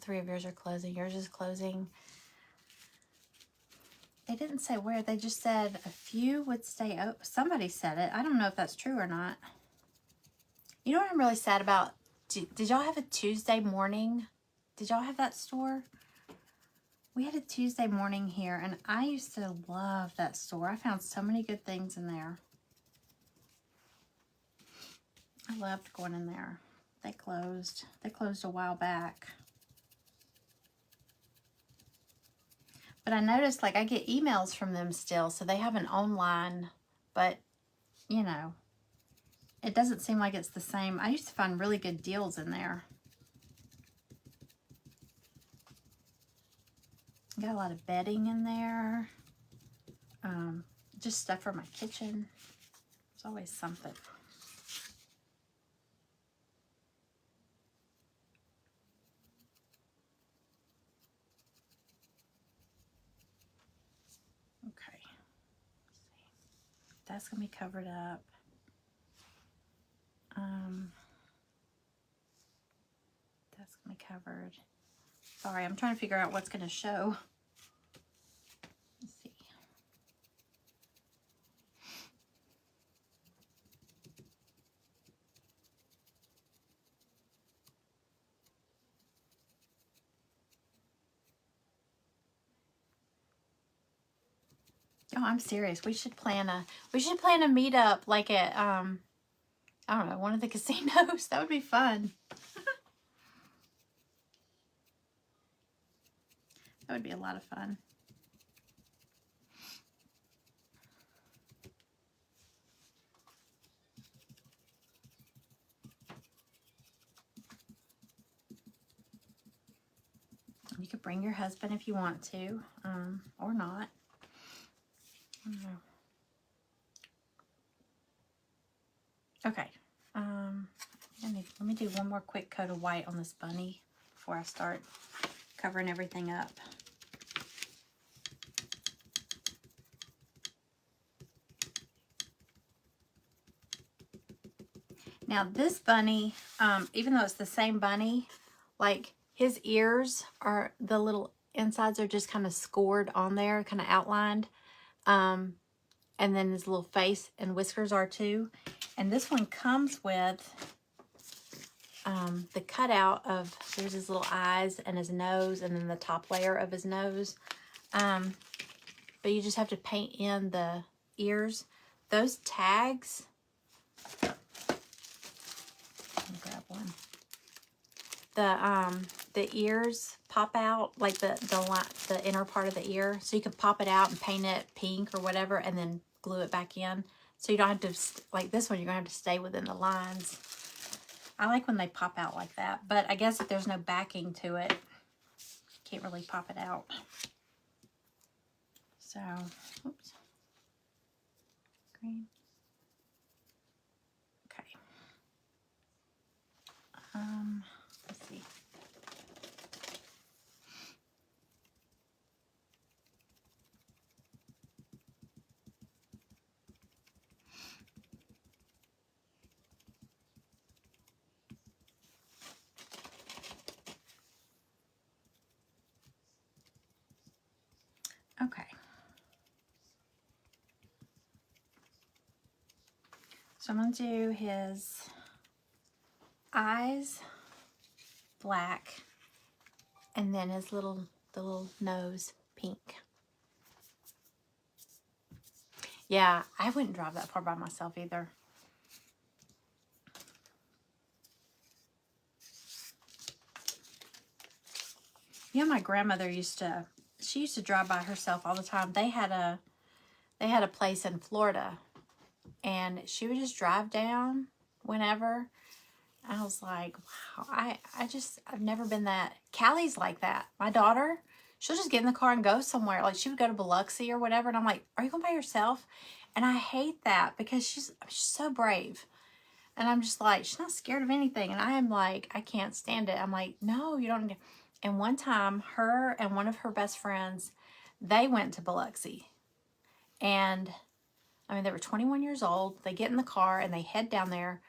3 of yours are closing. Yours is closing. They didn't say where. They just said a few would stay open. Somebody said it. I don't know if that's true or not. You know what I'm really sad about? Did y'all have a Tuesday morning? Did y'all have that store? We had a Tuesday morning here, and I used to love that store. I found so many good things in there. I loved going in there. They closed. They closed a while back. But I noticed, like, I get emails from them still, so they have an online, but, you know, it doesn't seem like it's the same. I used to find really good deals in there. Got a lot of bedding in there. Just stuff for my kitchen. There's always something. Okay. Let's see. That's going to be covered up. That's going to be covered. Sorry, I'm trying to figure out what's going to show. Let's see. Oh, I'm serious. We should plan a meetup like at I don't know, one of the casinos. That would be fun. That would be a lot of fun. You could bring your husband if you want to, or not. I don't know. Okay. Let me do one more quick coat of white on this bunny before I start covering everything up. Now this bunny, even though it's the same bunny, like his ears are, the little insides are just kind of scored on there, kind of outlined. And then his little face and whiskers are too. And this one comes with the cutout of, there's his little eyes and his nose and then the top layer of his nose. But you just have to paint in the ears. Those tags, let me grab one. The ears pop out, like the inner part of the ear. So you can pop it out and paint it pink or whatever and then glue it back in. So you don't have to, like this one, you're going to have to stay within the lines. I like when they pop out like that. But I guess if there's no backing to it, you can't really pop it out. So, oops. Green. Okay. Let's see. Okay. So I'm going to do his eyes black and then his the little nose pink. Yeah, I wouldn't drive that far by myself either. You know, my grandmother used to drive by herself all the time. They had a place in Florida, and she would just drive down whenever. I was like, wow, I've never been that. Callie's like that. My daughter, she'll just get in the car and go somewhere. Like she would go to Biloxi or whatever, and I'm like, are you going by yourself? And I hate that because she's so brave. And I'm just like, she's not scared of anything. And I am like, I can't stand it. I'm like, no, you don't. And one time, her and one of her best friends, they went to Biloxi. And, I mean, they were 21 years old. They get in the car and they head down there.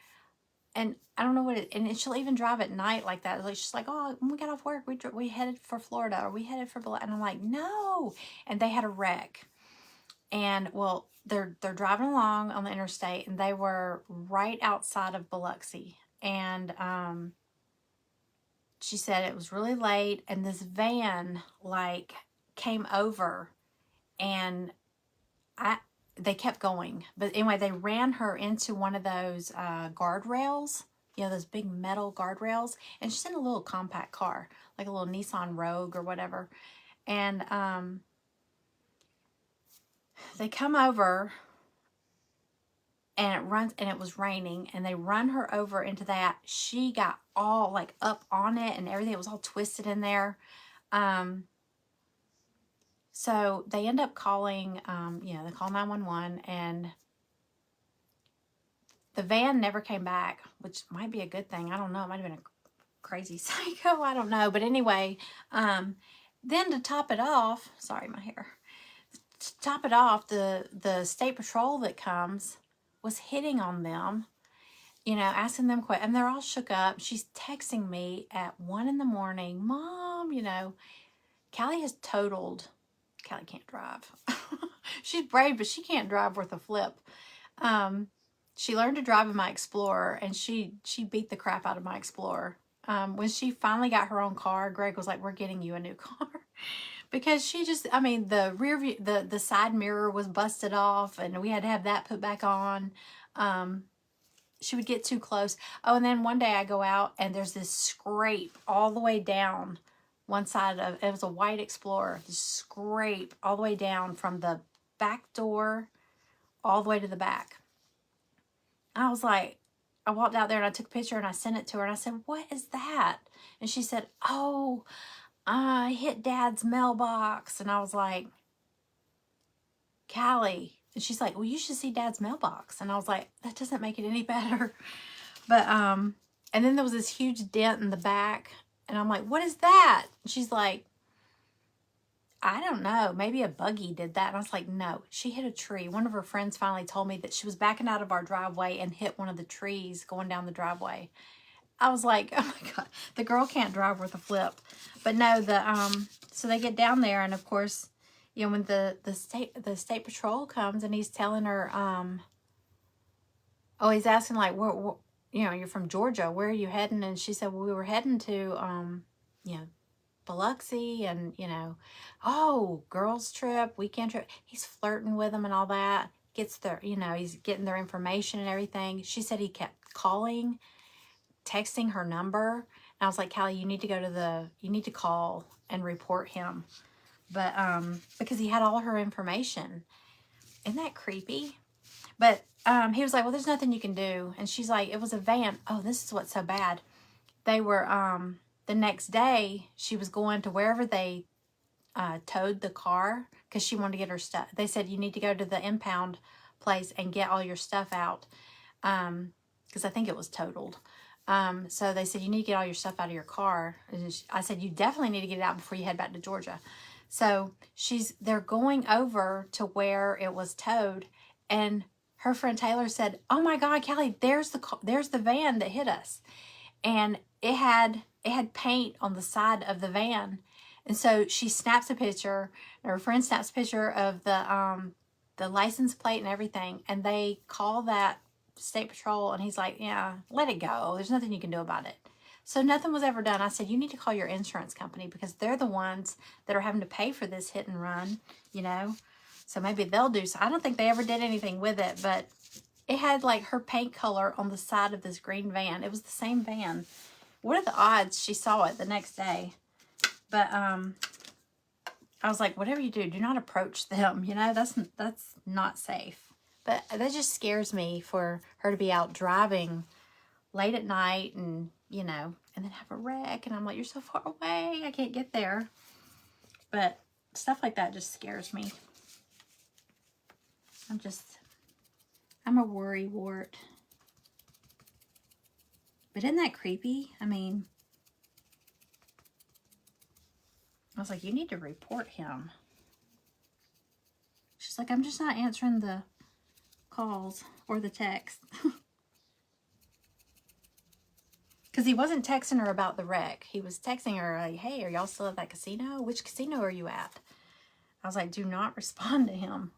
and I don't know what it, and she'll even drive at night like that. Like she's like, oh, when we got off work, we headed for Florida, or we headed for and I'm like, no. And they had a wreck, and well, they're driving along on the interstate, and they were right outside of Biloxi, and she said it was really late, and this van like came over, and they kept going. But anyway, they ran her into one of those guardrails, you know, those big metal guardrails. And she's in a little compact car, like a little Nissan Rogue or whatever. And they come over, and it runs, and it was raining, and they run her over into that. She got all like up on it and everything. It was all twisted in there. So they end up calling, you know, they call 911, and the van never came back, which might be a good thing. I don't know. It might have been a crazy psycho. I don't know. But anyway, then to top it off, sorry, my hair. To top it off, the state patrol that comes was hitting on them, you know, asking them questions, and they're all shook up. She's texting me at 1 in the morning, Mom, you know, Callie has totaled. Callie can't drive. She's brave, but she can't drive worth a flip. She learned to drive in my Explorer, and she beat the crap out of my Explorer. When she finally got her own car, Greg was like, we're getting you a new car. Because she just, I mean, the rear view, the side mirror was busted off, and we had to have that put back on. She would get too close. Oh, and then one day I go out, and there's this scrape all the way down one side of, it was a white Explorer, this scrape all the way down from the back door all the way to the back. I was like, I walked out there and I took a picture and I sent it to her, and I said, what is that? And she said, oh, I hit Dad's mailbox. And I was like, Callie. And she's like, well, you should see Dad's mailbox. And I was like, that doesn't make it any better. But, and then there was this huge dent in the back, and I'm like, what is that? And she's like, I don't know. Maybe a buggy did that. And I was like, no, she hit a tree. One of her friends finally told me that she was backing out of our driveway and hit one of the trees going down the driveway. I was like, oh my God, the girl can't drive worth a flip. But no, so they get down there, and of course, you know, when the state patrol comes, and he's telling her, oh, he's asking like, where, you know, you're from Georgia, where are you heading? And she said, well, we were heading to, you know, Biloxi, and, you know, oh, girls trip, weekend trip. He's flirting with them and all that. Gets their, you know, he's getting their information and everything. She said he kept calling, texting her number. And I was like, Callie, you need to go to you need to call and report him. But, because he had all her information. Isn't that creepy? But, he was like, well, there's nothing you can do. And she's like, it was a van. Oh, this is what's so bad. They were, the next day, she was going to wherever they towed the car, because she wanted to get her stuff. They said, you need to go to the impound place and get all your stuff out, because I think it was totaled. So they said, you need to get all your stuff out of your car. And I said, you definitely need to get it out before you head back to Georgia. So they're going over to where it was towed, and her friend Taylor said, oh my God, Callie, there's the van that hit us. And it had paint on the side of the van. And so she snaps a picture, and her friend snaps a picture of the license plate and everything, and they call that state patrol, and he's like, yeah, let it go. There's nothing you can do about it. So nothing was ever done. I said, you need to call your insurance company, because they're the ones that are having to pay for this hit and run, you know. So maybe they'll do so. I don't think they ever did anything with it, but it had like her paint color on the side of this green van. It was the same van. What are the odds she saw it the next day? But I was like, whatever you do not approach them. You know, that's not safe. But that just scares me for her to be out driving late at night, and, you know, and then have a wreck. And I'm like, you're so far away, I can't get there. But stuff like that just scares me. I'm a worry wart. But isn't that creepy? I mean, I was like, you need to report him. She's like, I'm just not answering the calls or the text. Because he wasn't texting her about the wreck. He was texting her like, hey, are y'all still at that casino? Which casino are you at? I was like, do not respond to him.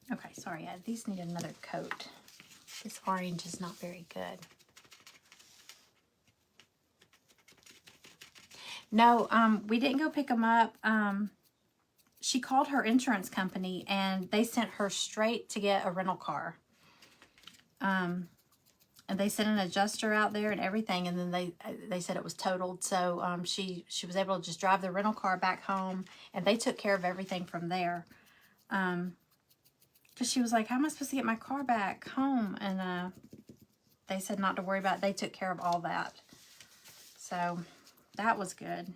Okay, sorry. These need another coat. This orange is not very good. No, we didn't go pick them up. She called her insurance company and they sent her straight to get a rental car. And they sent an adjuster out there and everything, and then they said it was totaled. So she was able to just drive the rental car back home, and they took care of everything from there. Because she was like, how am I supposed to get my car back home? And they said not to worry about it. They took care of all that. So that was good.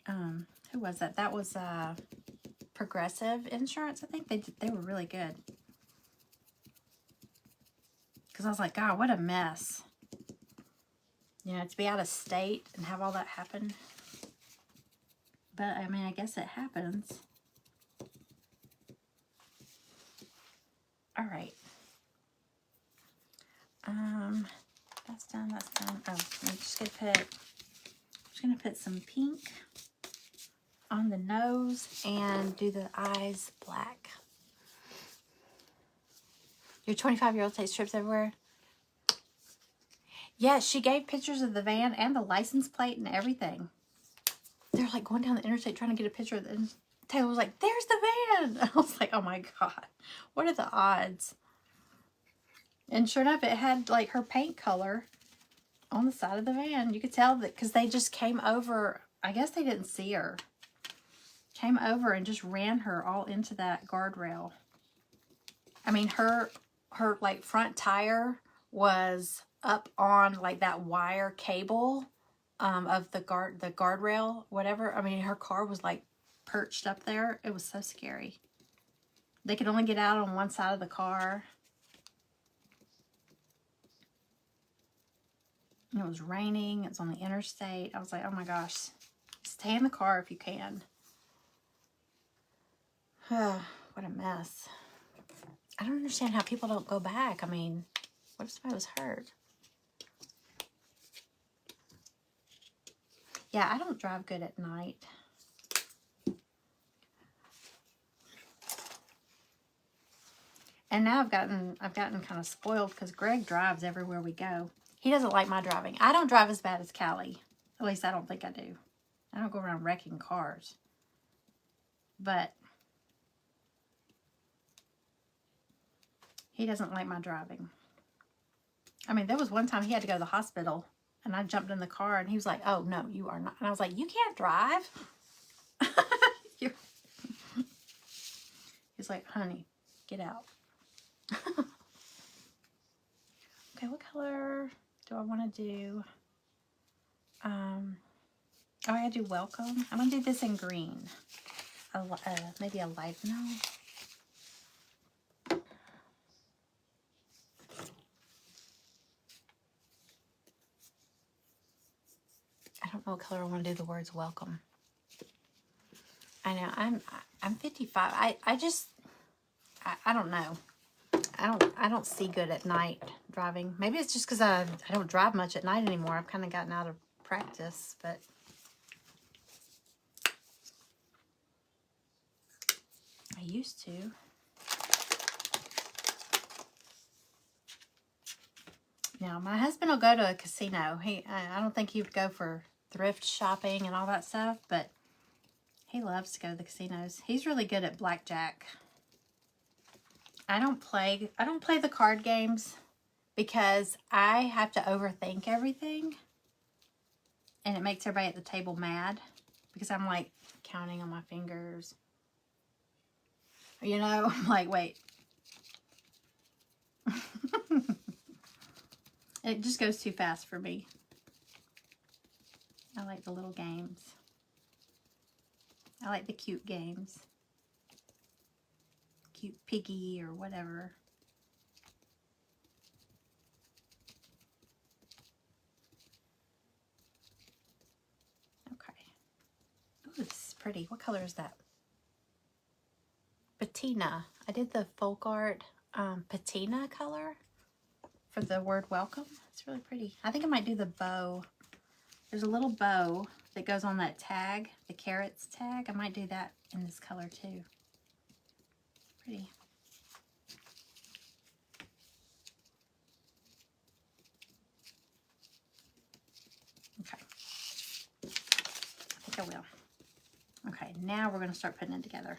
Who was that? That was Progressive Insurance, I think. They were really good. Because I was like, God, what a mess. You know, to be out of state and have all that happen. But, I mean, I guess it happens. All right. That's done, that's done. Oh, I'm just gonna put some pink on the nose and do the eyes black. Your 25-year-old takes trips everywhere? Yeah, she gave pictures of the van and the license plate and everything. They're like going down the interstate trying to get a picture of it. And Taylor was like, there's the van. I was like, oh my God, what are the odds? And sure enough, it had like her paint color on the side of the van. You could tell that because they just came over. I guess they didn't see her. Came over and just ran her all into that guardrail. I mean, her like front tire was up on like that wire cable of the guardrail, whatever. I mean, her car was like perched up there. It was so scary. They could only get out on one side of the car. And it was raining. It was on the interstate. I was like, oh my gosh, stay in the car if you can. What a mess. I don't understand how people don't go back. I mean, what if somebody was hurt? Yeah, I don't drive good at night. And now I've gotten kind of spoiled because Greg drives everywhere we go. He doesn't like my driving. I don't drive as bad as Callie. At least I don't think I do. I don't go around wrecking cars. But he doesn't like my driving. I mean, there was one time he had to go to the hospital, and I jumped in the car, and he was like, oh, no, you are not. And I was like, you can't drive. He's like, honey, get out. Okay, what color do I want to do? Oh, I gotta do welcome. I'm gonna do this in green. Maybe a light, no. I don't know what color I want to do the words welcome. I know, I'm 55. I don't know. I don't see good at night driving. Maybe it's just because I don't drive much at night anymore. I've kind of gotten out of practice, but I used to. Now, my husband will go to a casino. I don't think he would go for thrift shopping and all that stuff, but he loves to go to the casinos. He's really good at blackjack. I don't play the card games because I have to overthink everything, and it makes everybody at the table mad because I'm like counting on my fingers. You know, I'm like, wait. It just goes too fast for me. I like the little games. I like the cute games. Cute piggy or whatever. Okay. Ooh, this is pretty. pretty. What color is that? Patina. I did the folk art patina color for the word welcome. It's really pretty. I think I might do the bow. There's a little bow that goes on that tag, the carrots tag. I might do that in this color too. Pretty. Okay. I think I will. Okay, now we're going to start putting it together.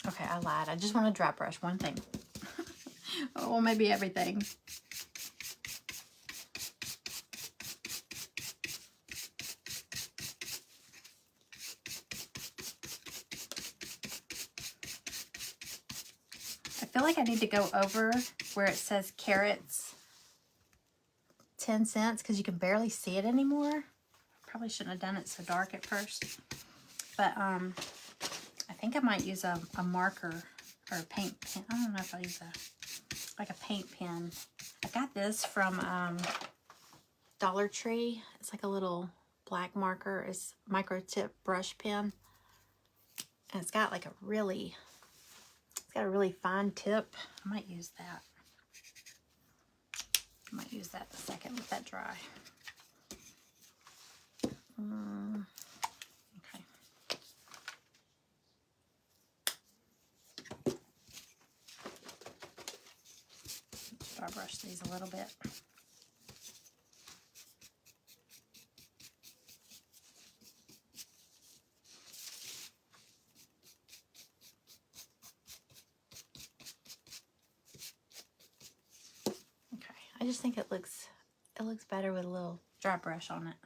Okay, I lied. I just want to dry brush one thing. Or maybe everything. I feel like I need to go over where it says carrots 10 cents because you can barely see it anymore. Probably shouldn't have done it so dark at first. But I think I might use a marker or a paint pen. I don't know if I'll use like a paint pen. I got this from Dollar Tree. It's like a little black marker. It's micro tip brush pen. And it's got like a really fine tip. I might use that. I might use that in a second, let that dry. Okay. Let's dry brush these a little bit. I just think it looks better with a little dry brush on it.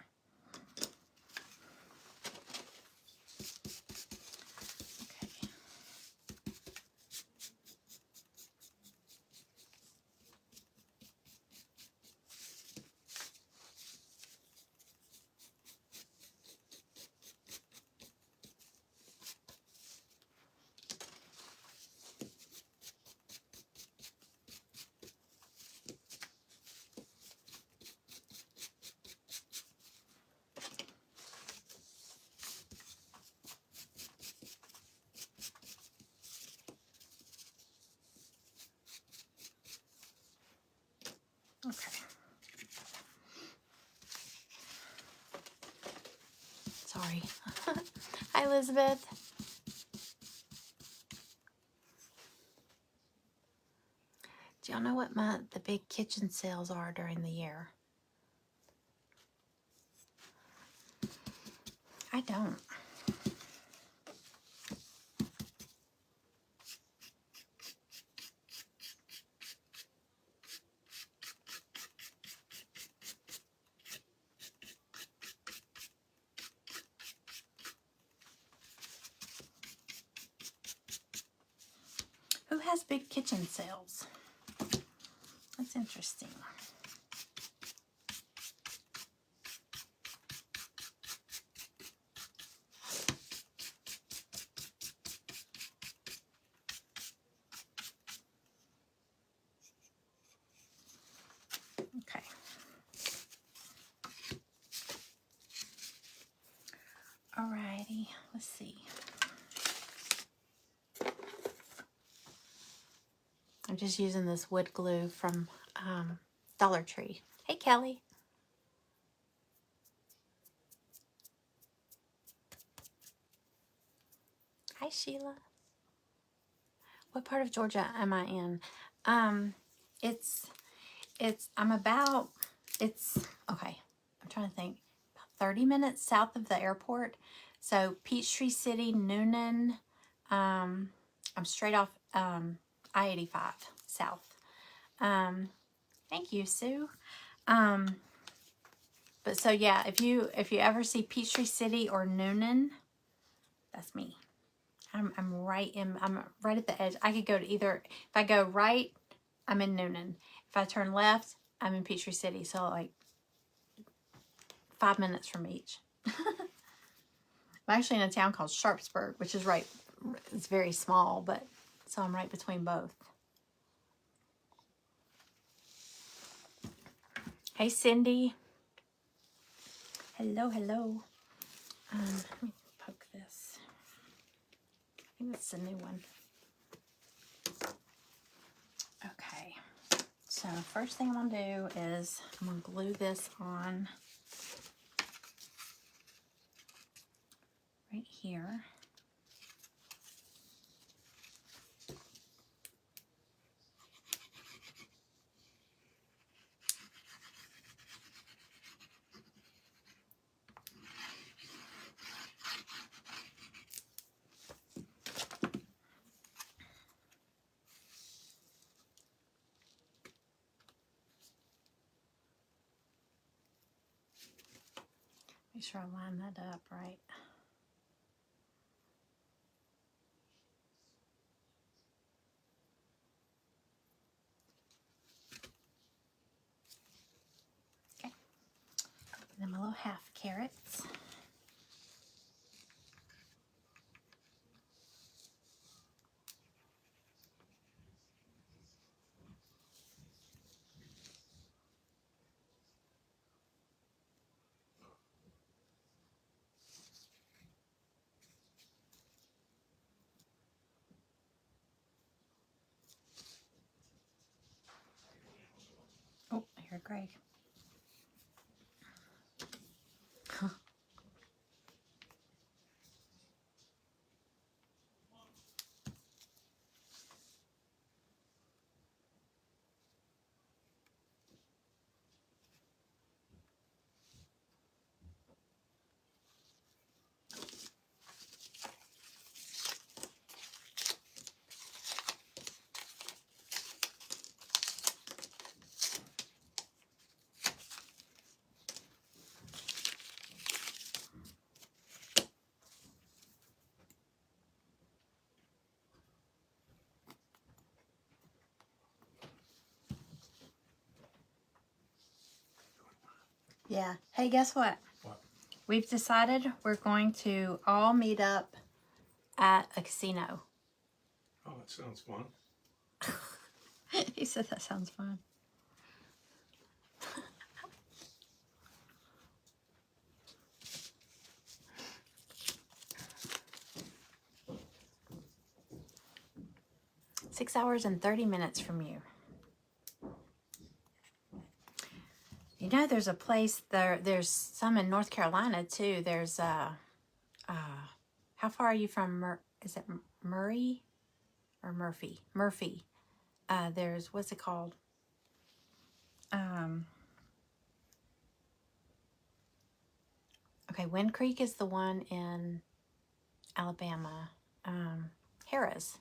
Okay. Sorry. Hi, Elizabeth. Do y'all know what the big kitchen sales are during the year? I don't. Who has big kitchen sales? That's interesting. Okay. Alrighty, let's see. I'm just using this wood glue from Dollar Tree. Hey, Kelly. Hi, Sheila. What part of Georgia am I in? Okay, I'm trying to think. About 30 minutes south of the airport. So Peachtree City, Noonan. I'm straight off I-85 south. Thank you, Sue. But so yeah, if you ever see Peachtree City or Noonan, that's me. I'm right at the edge. I could go to either. If I go right, I'm in Noonan. If I turn left, I'm in Peachtree City, so like 5 minutes from each. I'm actually in a town called Sharpsburg, which is right, it's very small, but so I'm right between both. Hey, Cindy. Hello, hello. Let me poke this. I think that's the new one. Okay. So first thing I'm going to do is I'm going to glue this on right here. Make sure I line that up right. Okay. And then my little half carrots. Oh, I hear Greg. Yeah. Hey, guess what? What? We've decided we're going to all meet up at a casino. Oh, that sounds fun. He said that sounds fun. Six hours and 30 minutes from you. You know, there's a place there. There's some in North Carolina too. There's how far are you from? Is it Murray or Murphy? Murphy. There's what's it called? Okay, Wind Creek is the one in Alabama. Harrah's.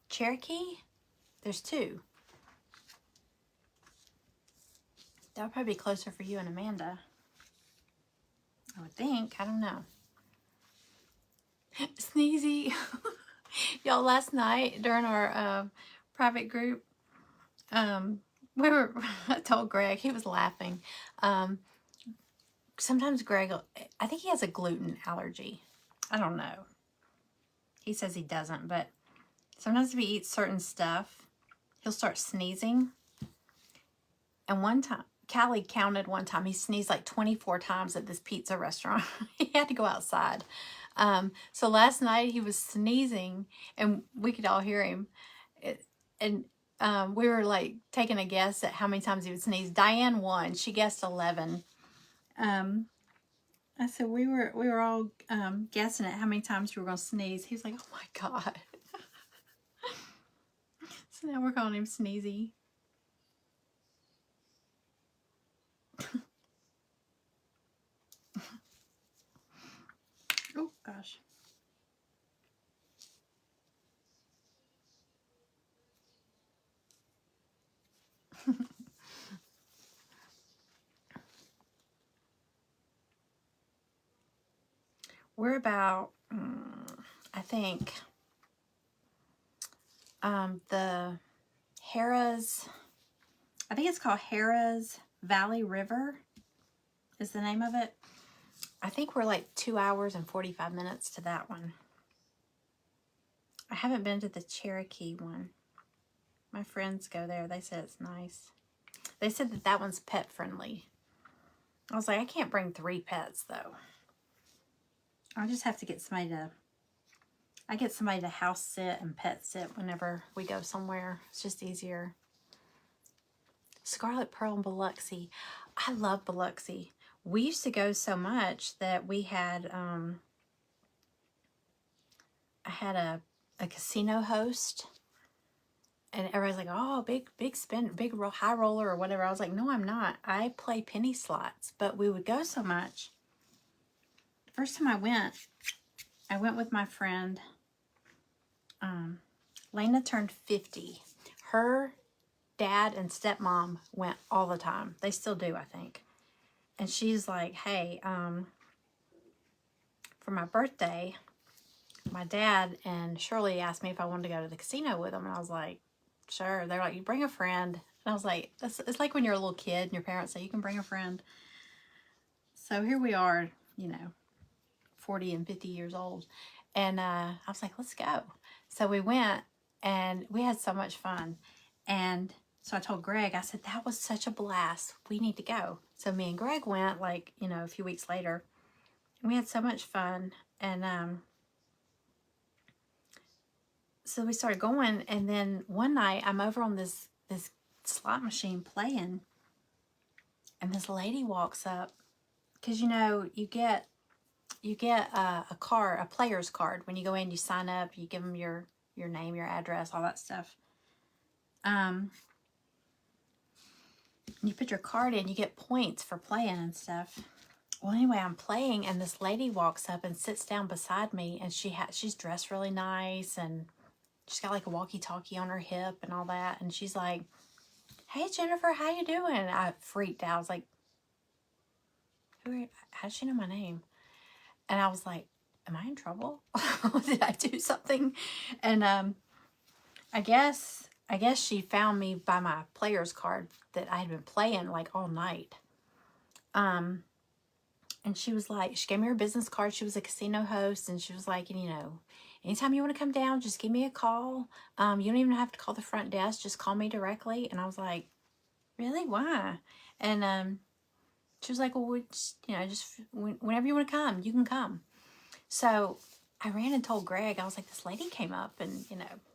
Cherokee. There's two. That would probably be closer for you and Amanda. I would think. I don't know. Sneezy. Y'all, last night during our private group, we were, I told Greg, he was laughing. Sometimes Greg, I think he has a gluten allergy. I don't know. He says he doesn't, but sometimes if he eats certain stuff, he'll start sneezing. And one time, Callie counted one time, he sneezed like 24 times at this pizza restaurant. He had to go outside. So last night he was sneezing and we could all hear him. And we were like taking a guess at how many times he would sneeze. Diane won. She guessed 11. I said we were all guessing at how many times you were going to sneeze. He was like, oh my God. So now we're calling him Sneezy. Oh gosh. We're about, I think, The Harrah's, I think it's called Harrah's Valley River is the name of it. I think we're like 2 hours and 45 minutes to that one. I haven't been to the Cherokee one. My friends go there. They said it's nice. They said that that one's pet friendly. I was like, I can't bring 3 pets though. I'll just have to get somebody to, I get somebody to house sit and pet sit whenever we go somewhere. It's just easier. Scarlet Pearl in Biloxi. I love Biloxi. We used to go so much that we had, I had a casino host, and everybody's like, oh, big spin, high roller or whatever. I was like, no, I'm not. I play penny slots, but we would go so much. The first time I went with my friend. Lena turned 50. Her dad and stepmom went all the time. They still do, I think. And she's like, hey, for my birthday, my dad and Shirley asked me if I wanted to go to the casino with them. And I was like, sure. They're like, you bring a friend. And I was like, it's like when you're a little kid and your parents say you can bring a friend. So here we are, 40 and 50 years old. And I was like, let's go. So we went and we had so much fun. And so I told Greg, I said, that was such a blast. We need to go. So me and Greg went like, a few weeks later. We had so much fun. And so we started going. And then one night I'm over on this slot machine playing. And this lady walks up. Because, you get a player's card. When you go in, you sign up, you give them your name, your address, all that stuff. You put your card in, you get points for playing and stuff. Well, anyway, I'm playing, and this lady walks up and sits down beside me, and she's dressed really nice, and she's got like a walkie-talkie on her hip and all that, and she's like, hey, Jennifer, how you doing? And I freaked out. I was like, how'd she know my name? And I was like, am I in trouble? Did I do something? And I guess she found me by my player's card that I had been playing like all night. And she was like, she gave me her business card. She was a casino host, and she was like, anytime you want to come down, just give me a call. You don't even have to call the front desk. Just call me directly. And I was like, really? Why? And she was like, well, just whenever you want to come, you can come. So I ran and told Greg. I was like, this lady came up and,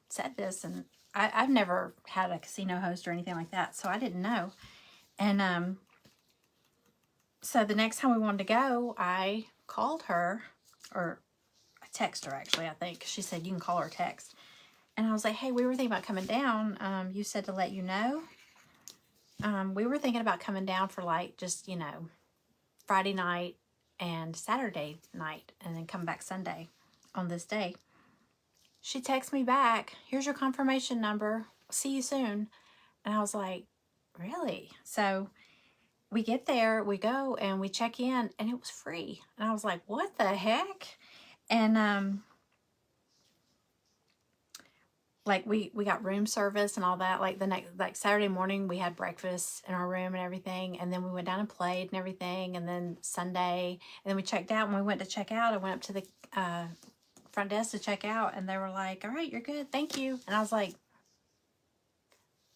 said this. And I've never had a casino host or anything like that, so I didn't know. And so the next time we wanted to go, I called her, or I texted her actually, I think. She said, you can call or text. And I was like, hey, we were thinking about coming down. You said to let you know. We were thinking about coming down for like just, Friday night and Saturday night, and then come back Sunday on this day. She texts me back, here's your confirmation number, see you soon. And I was like, really? So we get there, we go, and we check in, and it was free. And I was like, what the heck? And like we got room service and all that. Like the next, like Saturday morning, we had breakfast in our room and everything, and then we went down and played and everything. And then Sunday, and then we checked out. When we went to check out, I went up to the front desk to check out, and they were like, all right, you're good, thank you. And I was like,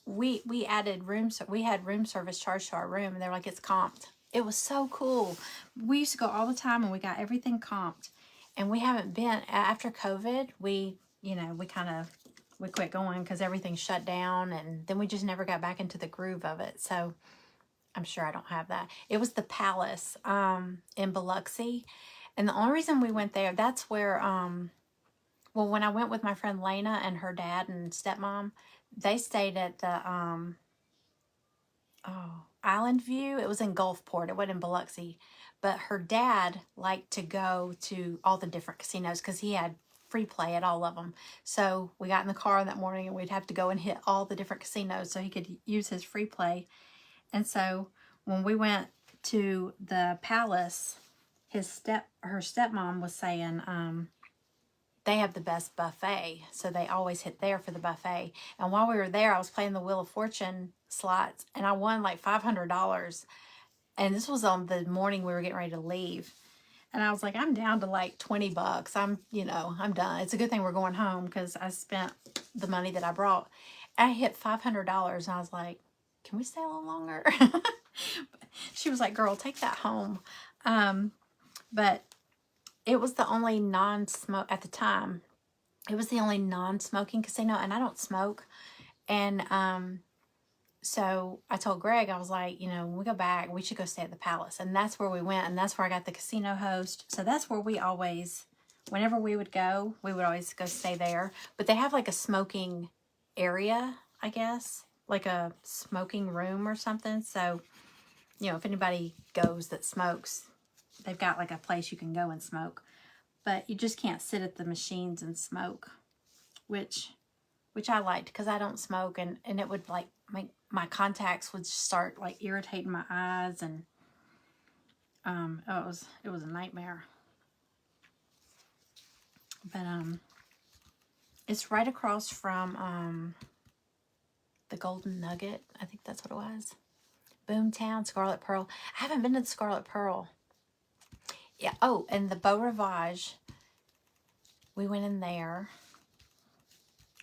we added we had room service charged to our room, and they were like, it's comped. It was so cool. We used to go all the time, and we got everything comped. And we haven't been, after COVID, we quit going because everything shut down, and then we just never got back into the groove of it. So I'm sure I don't have that. It was the Palace in Biloxi. And the only reason we went there, that's where, well, when I went with my friend Lena and her dad and stepmom, they stayed at the Island View. It was in Gulfport. It wasn't in Biloxi. But her dad liked to go to all the different casinos because he had free play at all of them. So we got in the car that morning, and we'd have to go and hit all the different casinos so he could use his free play. And so when we went to the Palace, her stepmom was saying they have the best buffet. So they always hit there for the buffet. And while we were there, I was playing the Wheel of Fortune slots and I won like $500. And this was on the morning we were getting ready to leave. And I was like, I'm down to like 20 bucks. I'm done. It's a good thing we're going home because I spent the money that I brought. I hit $500 and I was like, can we stay a little longer? She was like, girl, take that home. But it was the only non-smoke at the time. It was the only non-smoking casino and I don't smoke. And, so I told Greg, I was like, when we go back, we should go stay at the Palace. And that's where we went. And that's where I got the casino host. So that's where we always, whenever we would always go stay there. But they have like a smoking area, I guess. Like a smoking room or something. So, if anybody goes that smokes, they've got like a place you can go and smoke. But you just can't sit at the machines and smoke. Which I liked because I don't smoke. And it would like make my contacts would start like irritating my eyes and it was a nightmare. But it's right across from the Golden Nugget. I think that's what it was. Boomtown, Scarlet Pearl. I haven't been to the Scarlet Pearl. Yeah. Oh, and the Beau Rivage. We went in there.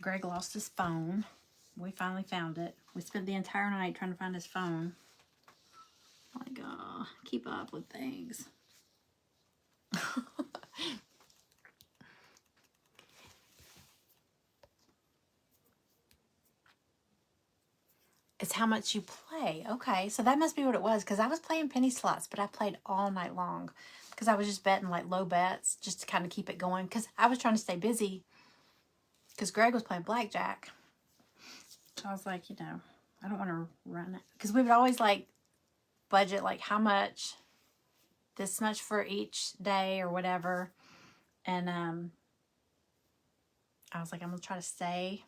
Greg lost his phone. We finally found it. We spent the entire night trying to find his phone. Like, keep up with things. It's how much you play. Okay, so that must be what it was. Because I was playing penny slots, but I played all night long. Because I was just betting like low bets just to kind of keep it going. Because I was trying to stay busy. Because Greg was playing blackjack. So I was like, I don't want to run it. Because we would always like budget like how much, this much for each day or whatever. And I was like, I'm going to try to stay.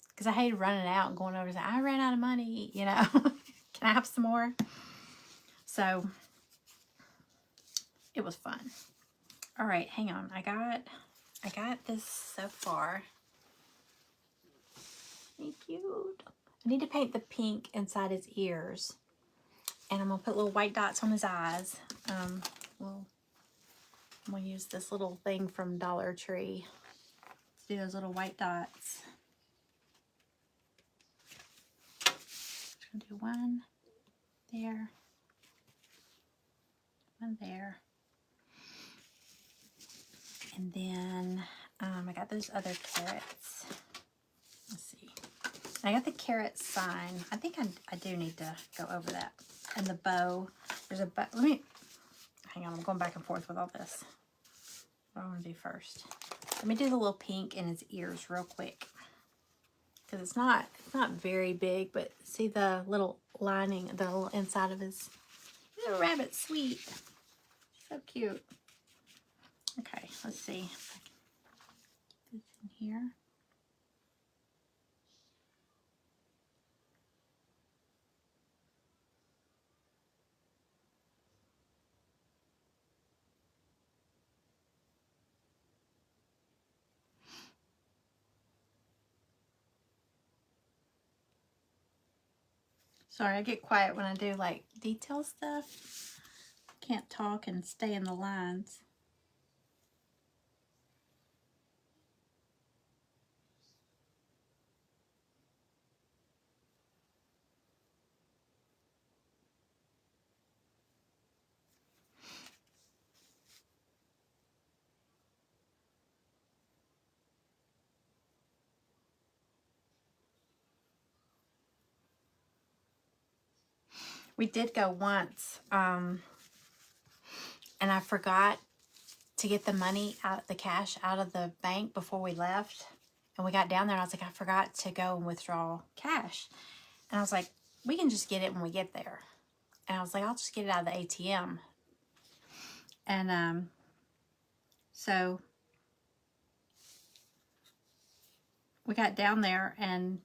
Because I hated running out and going over and saying, I ran out of money, Can I have some more? So it was fun. All right, hang on. I got this so far. Thank you. I need to paint the pink inside his ears. And I'm going to put little white dots on his eyes. I'm going to use this little thing from Dollar Tree to do those little white dots. Just going to do one there. One there. And then I got those other carrots. Let's see. I got the carrot sign. I think I do need to go over that. And the bow. There's a bow. Hang on. I'm going back and forth with all this. What do I want to do first? Let me do the little pink in his ears real quick. Because it's not very big, but see the little lining, the little inside of his little rabbit. Sweet. So cute. Okay, let's see if I can get this in here. Sorry, I get quiet when I do like detail stuff. Can't talk and stay in the lines. We did go once, and I forgot to get the money out, the cash out of the bank before we left. And we got down there and I was like, I forgot to go and withdraw cash. And I was like, we can just get it when we get there. And I was like, I'll just get it out of the ATM. And so we got down there and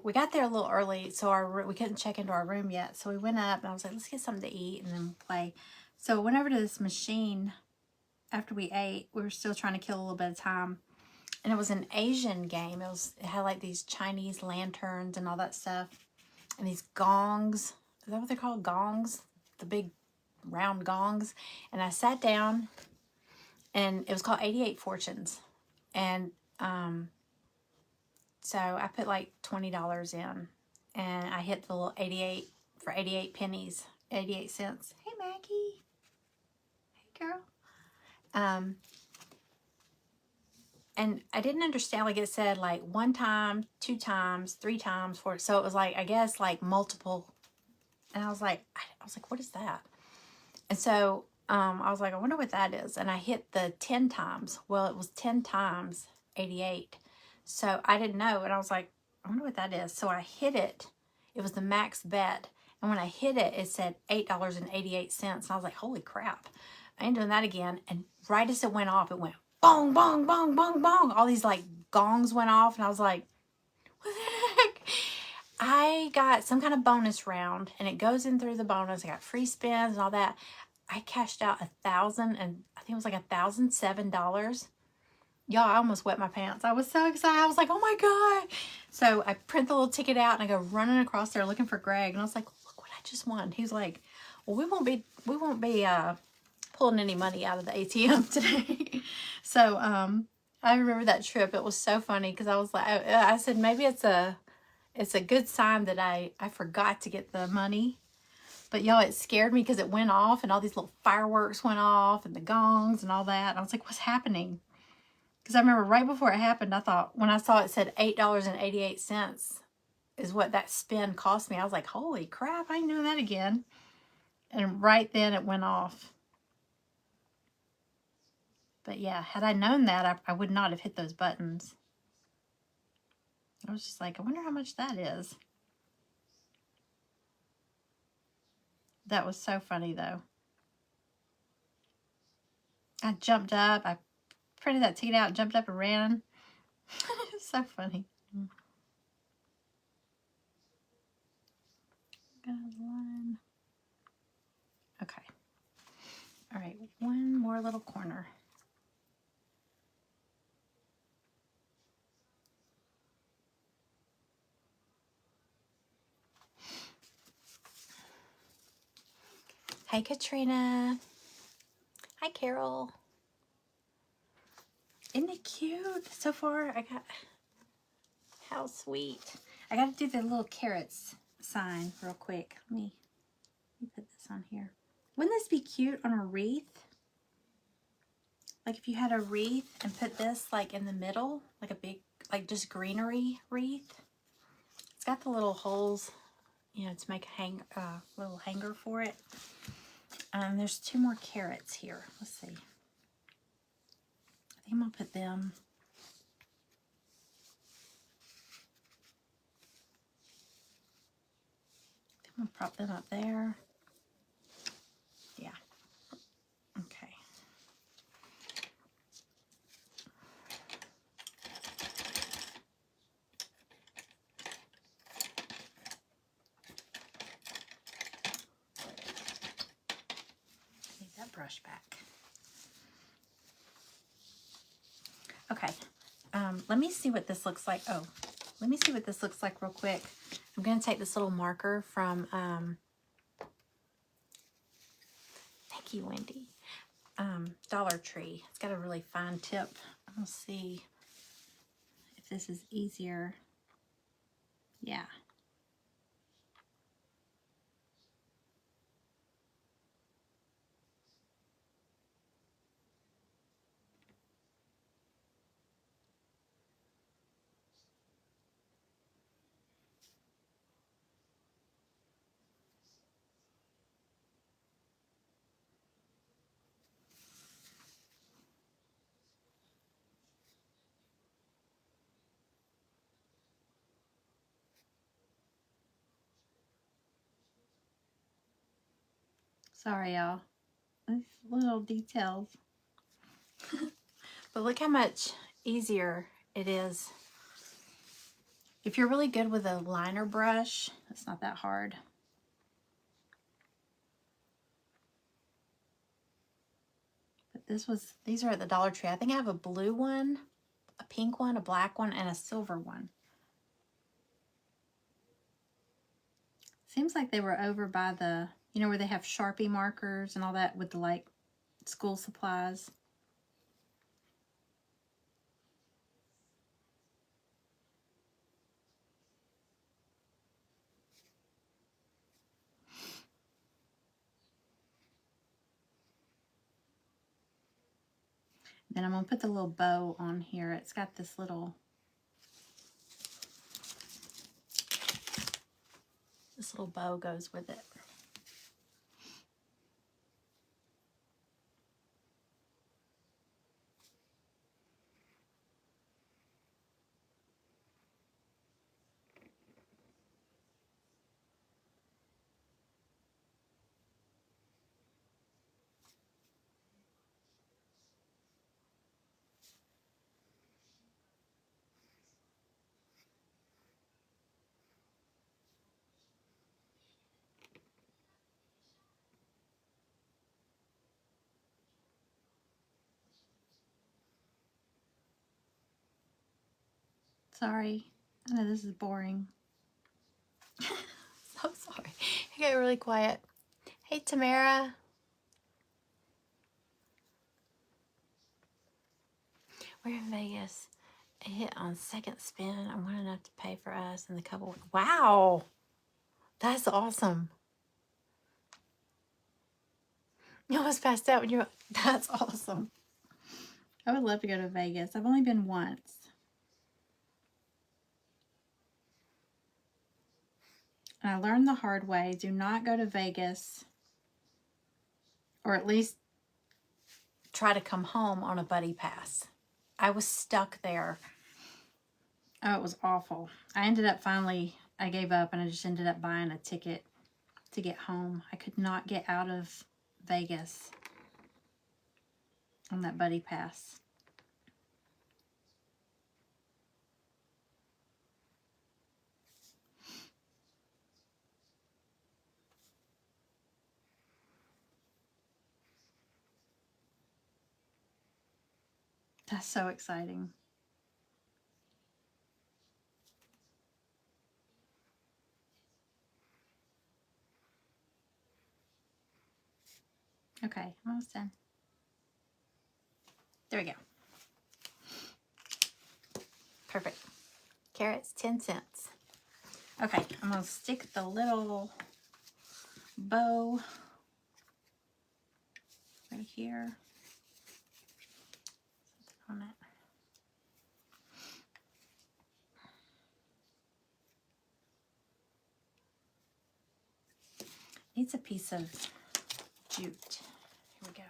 we got there a little early, so we couldn't check into our room yet. So we went up and I was like, let's get something to eat and then play. So I went over to this machine after we ate, we were still trying to kill a little bit of time. And it was an Asian game. It had like these Chinese lanterns and all that stuff. And these gongs. Is that what they're called? Gongs? The big round gongs. And I sat down, and it was called 88 Fortunes. And so I put like $20 in, and I hit the little 88 for 88 pennies, 88 cents. Hey, Maggie. Hey, girl. And I didn't understand, like it said like 1 time, 2 times, 3 times, 4. So it was like, I guess like multiple. And I was like, what is that? And so I was like, I wonder what that is. And I hit the 10 times. Well, it was 10 times 88. So I didn't know. And I was like, I wonder what that is. So I hit it. It was the max bet. And when I hit it, it said $8.88. And I was like, holy crap. I ain't doing that again. And right as it went off, it went bong, bong, bong, bong, bong. All these like gongs went off. And I was like, what the heck? I got some kind of bonus round, and it goes in through the bonus. I got free spins and all that. I cashed out $1,000, and I think it was like $1,007. Y'all, I almost wet my pants. I was so excited. I was like, oh my God. So I print the little ticket out, and I go running across there looking for Greg. And I was like, look what I just won. He's like, well, we won't be pulling any money out of the ATM today. So I remember that trip. It was so funny because I was like, I said, maybe it's a good sign that I forgot to get the money. But y'all, it scared me because it went off, and all these little fireworks went off, and the gongs and all that. And I was like, what's happening? Because I remember right before it happened, I thought, when I saw it said $8.88 is what that spin cost me, I was like, holy crap, I ain't doing that again. And right then it went off. But yeah, had I known that, I would not have hit those buttons. I was just like, I wonder how much that is. That was so funny, though. I jumped up. I printed that ticket out, jumped up and ran. It was so funny. Got one. Okay. All right, one more little corner. Hi, Katrina. Hi, Carol. Isn't it cute? So far, how sweet. I got to do the little carrots sign real quick. Let me put this on here. Wouldn't this be cute on a wreath? Like if you had a wreath and put this like in the middle, like a big, like just greenery wreath. It's got the little holes, you know, to make a little hanger for it. There's 2 more carrots here. Let's see. I think I'm gonna put them. I'm gonna prop them up there. Yeah. Okay. Need that brush back. Okay. Let me see what this looks like. Oh, let me see what this looks like real quick. I'm going to take this little marker from, thank you, Wendy, Dollar Tree. It's got a really fine tip. I'll see if this is easier. Yeah. Sorry, y'all. These little details. But look how much easier it is. If you're really good with a liner brush, it's not that hard. Put these are at the Dollar Tree. I think I have a blue one, a pink one, a black one, and a silver one. Seems like they were over by the, you know, where they have Sharpie markers and all that with the, like, school supplies. Then I'm going to put the little bow on here. It's got this little bow goes with it. Sorry. I know this is boring. So sorry. I got really quiet. Hey, Tamara. We're in Vegas. It hit on second spin. I won enough to pay for us and the couple. Wow. That's awesome. You almost passed out when you were, that's awesome. I would love to go to Vegas. I've only been once. And I learned the hard way. Do not go to Vegas, or at least try to come home on a buddy pass. I was stuck there. Oh, it was awful. I ended up I gave up and I just ended up buying a ticket to get home. I could not get out of Vegas on that buddy pass. That's so exciting. Okay, almost done. There we go. Perfect. Carrots, 10 cents. Okay, I'm going to stick the little bow right here. Something on it. Needs a piece of jute. Here we go.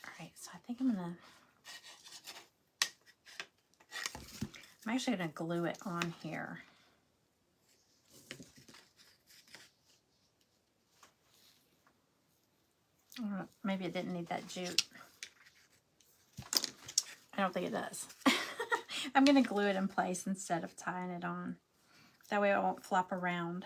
Alright, so I think I'm actually gonna glue it on here. Maybe it didn't need that jute. I don't think it does. I'm going to glue it in place instead of tying it on. That way it won't flop around.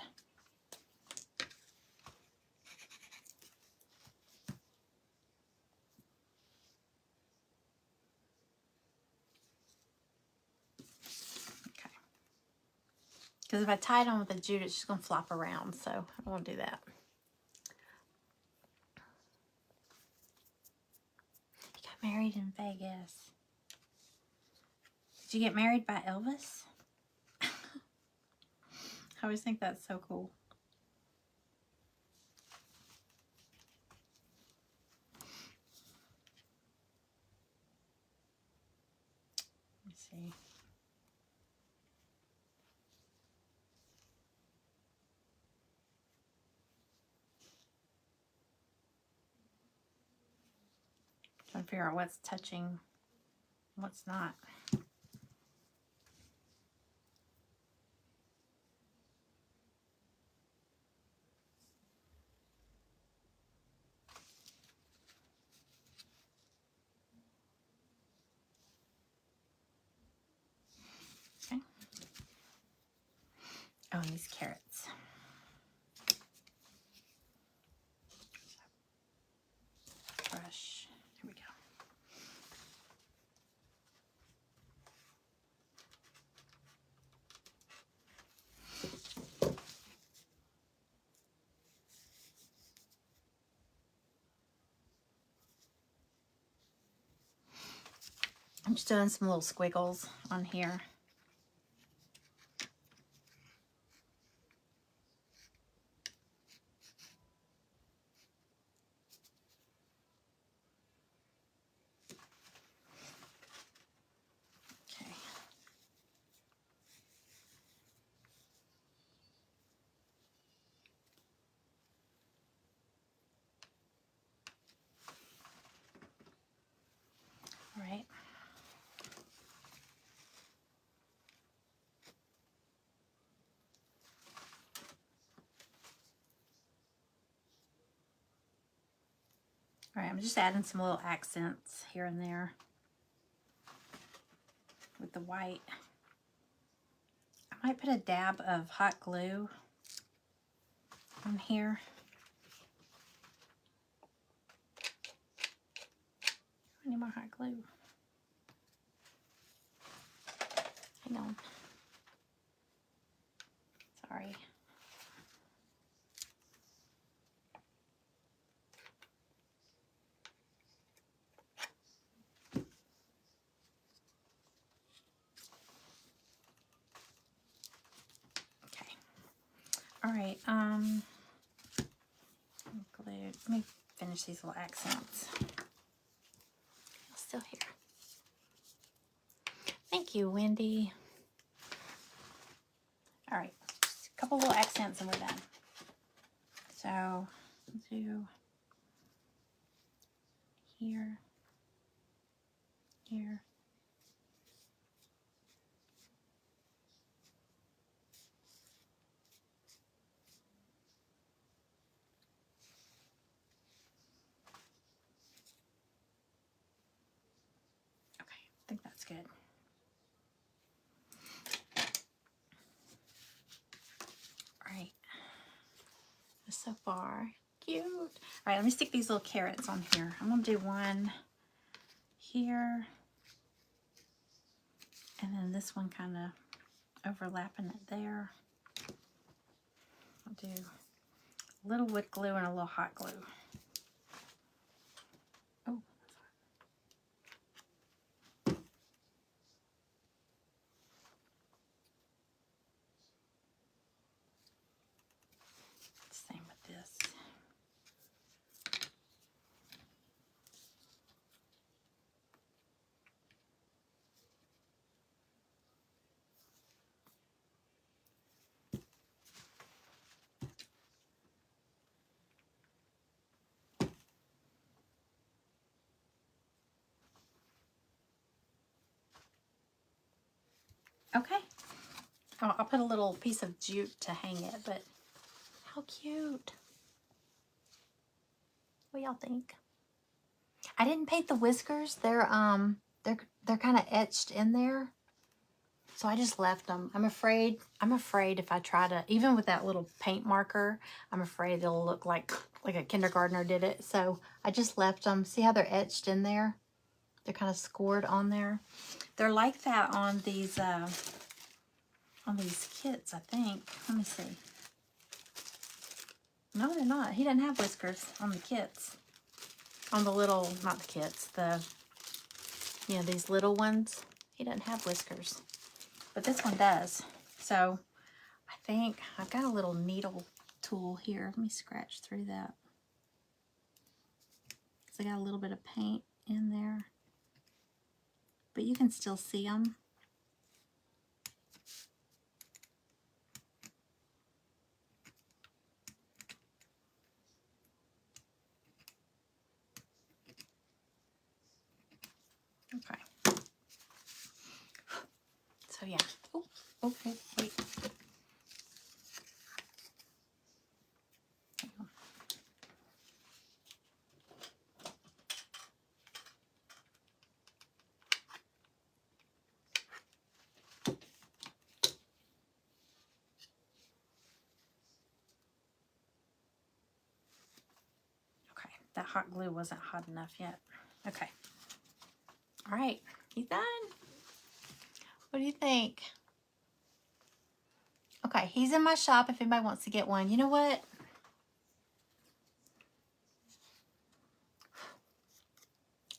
Okay. Because if I tie it on with the jute, it's just going to flop around. So I don't want to do that. You got married in Vegas. Did you get married by Elvis? I always think that's so cool. Let me see. Trying to figure out what's touching, what's not. Oh, and these carrots. Brush. Here we go. I'm just doing some little squiggles on here. Okay. All right. All right, I'm just adding some little accents here and there with the white. I might put a dab of hot glue on here. I need more hot glue. Hang on. Sorry. Okay. All right. Glue. Let me finish these little accents. It's still here. Thank you, Wendy. All right. Just a couple little accents and we're done. So, do here, here. Okay, I think that's good. All right. So far, cute. All right, let me stick these little carrots on here. I'm gonna do one here, and then this one kind of overlapping it there. I'll do a little wood glue and a little hot glue. Oh, same with this. Okay. I'll put a little piece of jute to hang it, but how cute. What y'all think? I didn't paint the whiskers. They're kind of etched in there. So I just left them. I'm afraid if I try to, even with that little paint marker, I'm afraid they'll look like a kindergartner did it. So I just left them. See how they're etched in there? They're kind of scored on there. They're like that on these kits, I think. Let me see. No, they're not. He doesn't have whiskers on the kits. On the little, not the kits, these little ones. He doesn't have whiskers. But this one does. So I think I've got a little needle tool here. Let me scratch through that. Because I got a little bit of paint in there. But you can still see them. Okay. So yeah. Oh, okay, wait. that hot glue wasn't hot enough yet. Okay. All right. He's done. What do you think? Okay, he's in my shop if anybody wants to get one. You know what?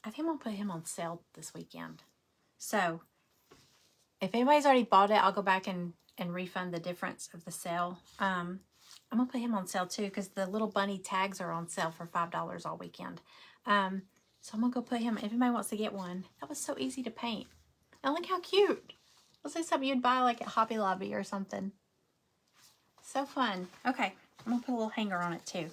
I think I'm going to put him on sale this weekend. So, if anybody's already bought it, I'll go back and refund the difference of the sale. I'm going to put him on sale too because the little bunny tags are on sale for $5 all weekend. So I'm going to go put him, if anybody wants to get one. That was so easy to paint. And look how cute. Looks like something you'd buy like at Hobby Lobby or something. So fun. Okay, I'm going to put a little hanger on it too.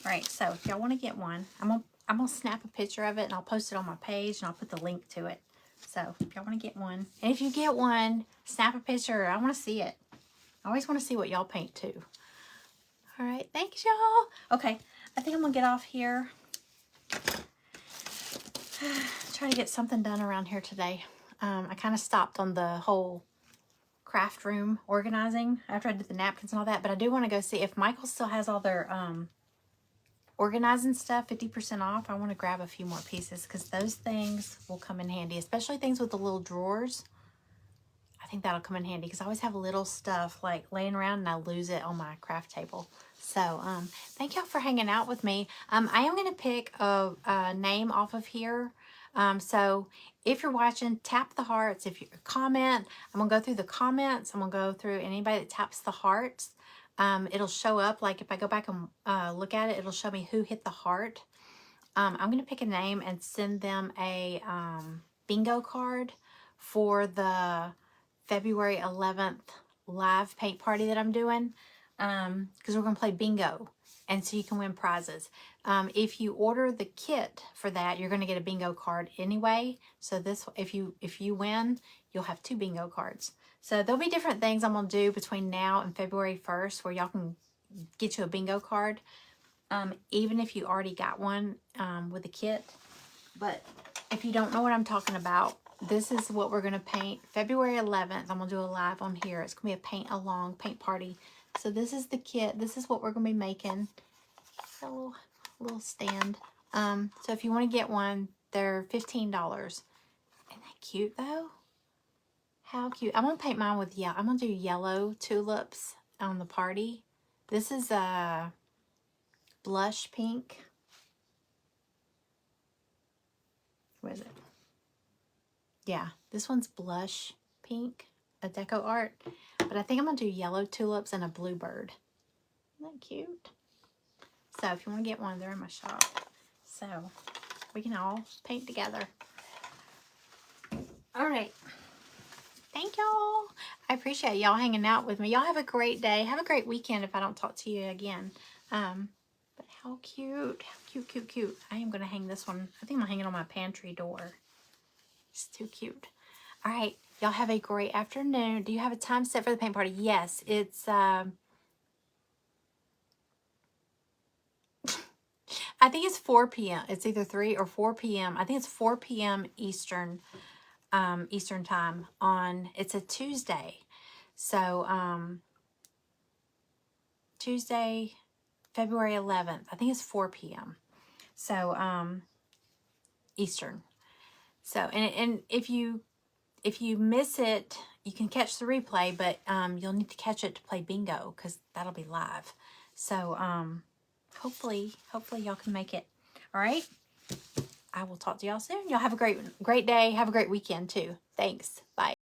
All right, so if y'all want to get one, I'm gonna snap a picture of it and I'll post it on my page and I'll put the link to it. So if y'all want to get one, and if you get one, snap a picture. I want to see it. I always want to see what y'all paint too. All right, thanks y'all. Okay, I think I'm gonna get off here. Try to get something done around here today. I kind of stopped on the whole craft room organizing after I did the napkins and all that, but I do want to go see if Michael still has all their organizing stuff 50% off. I want to grab a few more pieces because those things will come in handy, especially things with the little drawers. I think that'll come in handy because I always have little stuff like laying around and I lose it on my craft table. So thank y'all for hanging out with me. I am going to pick a name off of here. So if you're watching, tap the hearts. If you comment, I'm going to go through the comments. I'm going to go through anybody that taps the hearts. It'll show up, like if I go back and look at it, it'll show me who hit the heart. I'm going to pick a name and send them a bingo card for the February 11th live paint party that I'm doing, because we're going to play bingo, and so you can win prizes. If you order the kit for that, you're going to get a bingo card anyway. So this, if you win, you'll have 2 bingo cards. So there'll be different things I'm going to do between now and February 1st where y'all can get you a bingo card, even if you already got one with a kit. But if you don't know what I'm talking about, this is what we're going to paint. February 11th, I'm going to do a live on here. It's going to be a paint-along paint party. So this is the kit. This is what we're going to be making. A little stand. So if you want to get one, they're $15. Isn't that cute, though? How cute. I'm going to paint mine with yellow. I'm going to do yellow tulips on the party. This is a blush pink. What is it? Yeah, this one's blush pink, a deco art. But I think I'm going to do yellow tulips and a bluebird. Isn't that cute? So if you want to get one, they're in my shop. So we can all paint together. All right. Thank y'all. I appreciate y'all hanging out with me. Y'all have a great day. Have a great weekend if I don't talk to you again. But how cute. How cute, cute, cute. I am going to hang this one. I think I'm going to hang it on my pantry door. It's too cute. All right. Y'all have a great afternoon. Do you have a time set for the paint party? Yes. It's, I think it's 4 p.m. It's either 3 or 4 p.m. I think it's 4 p.m. Eastern time on, it's a Tuesday. So, Tuesday, February 11th, I think it's 4 p.m. So, Eastern. So, and if you miss it, you can catch the replay, but, you'll need to catch it to play bingo because that'll be live. So, hopefully y'all can make it. All right. I will talk to y'all soon. Y'all have a great day. Have a great weekend too. Thanks. Bye.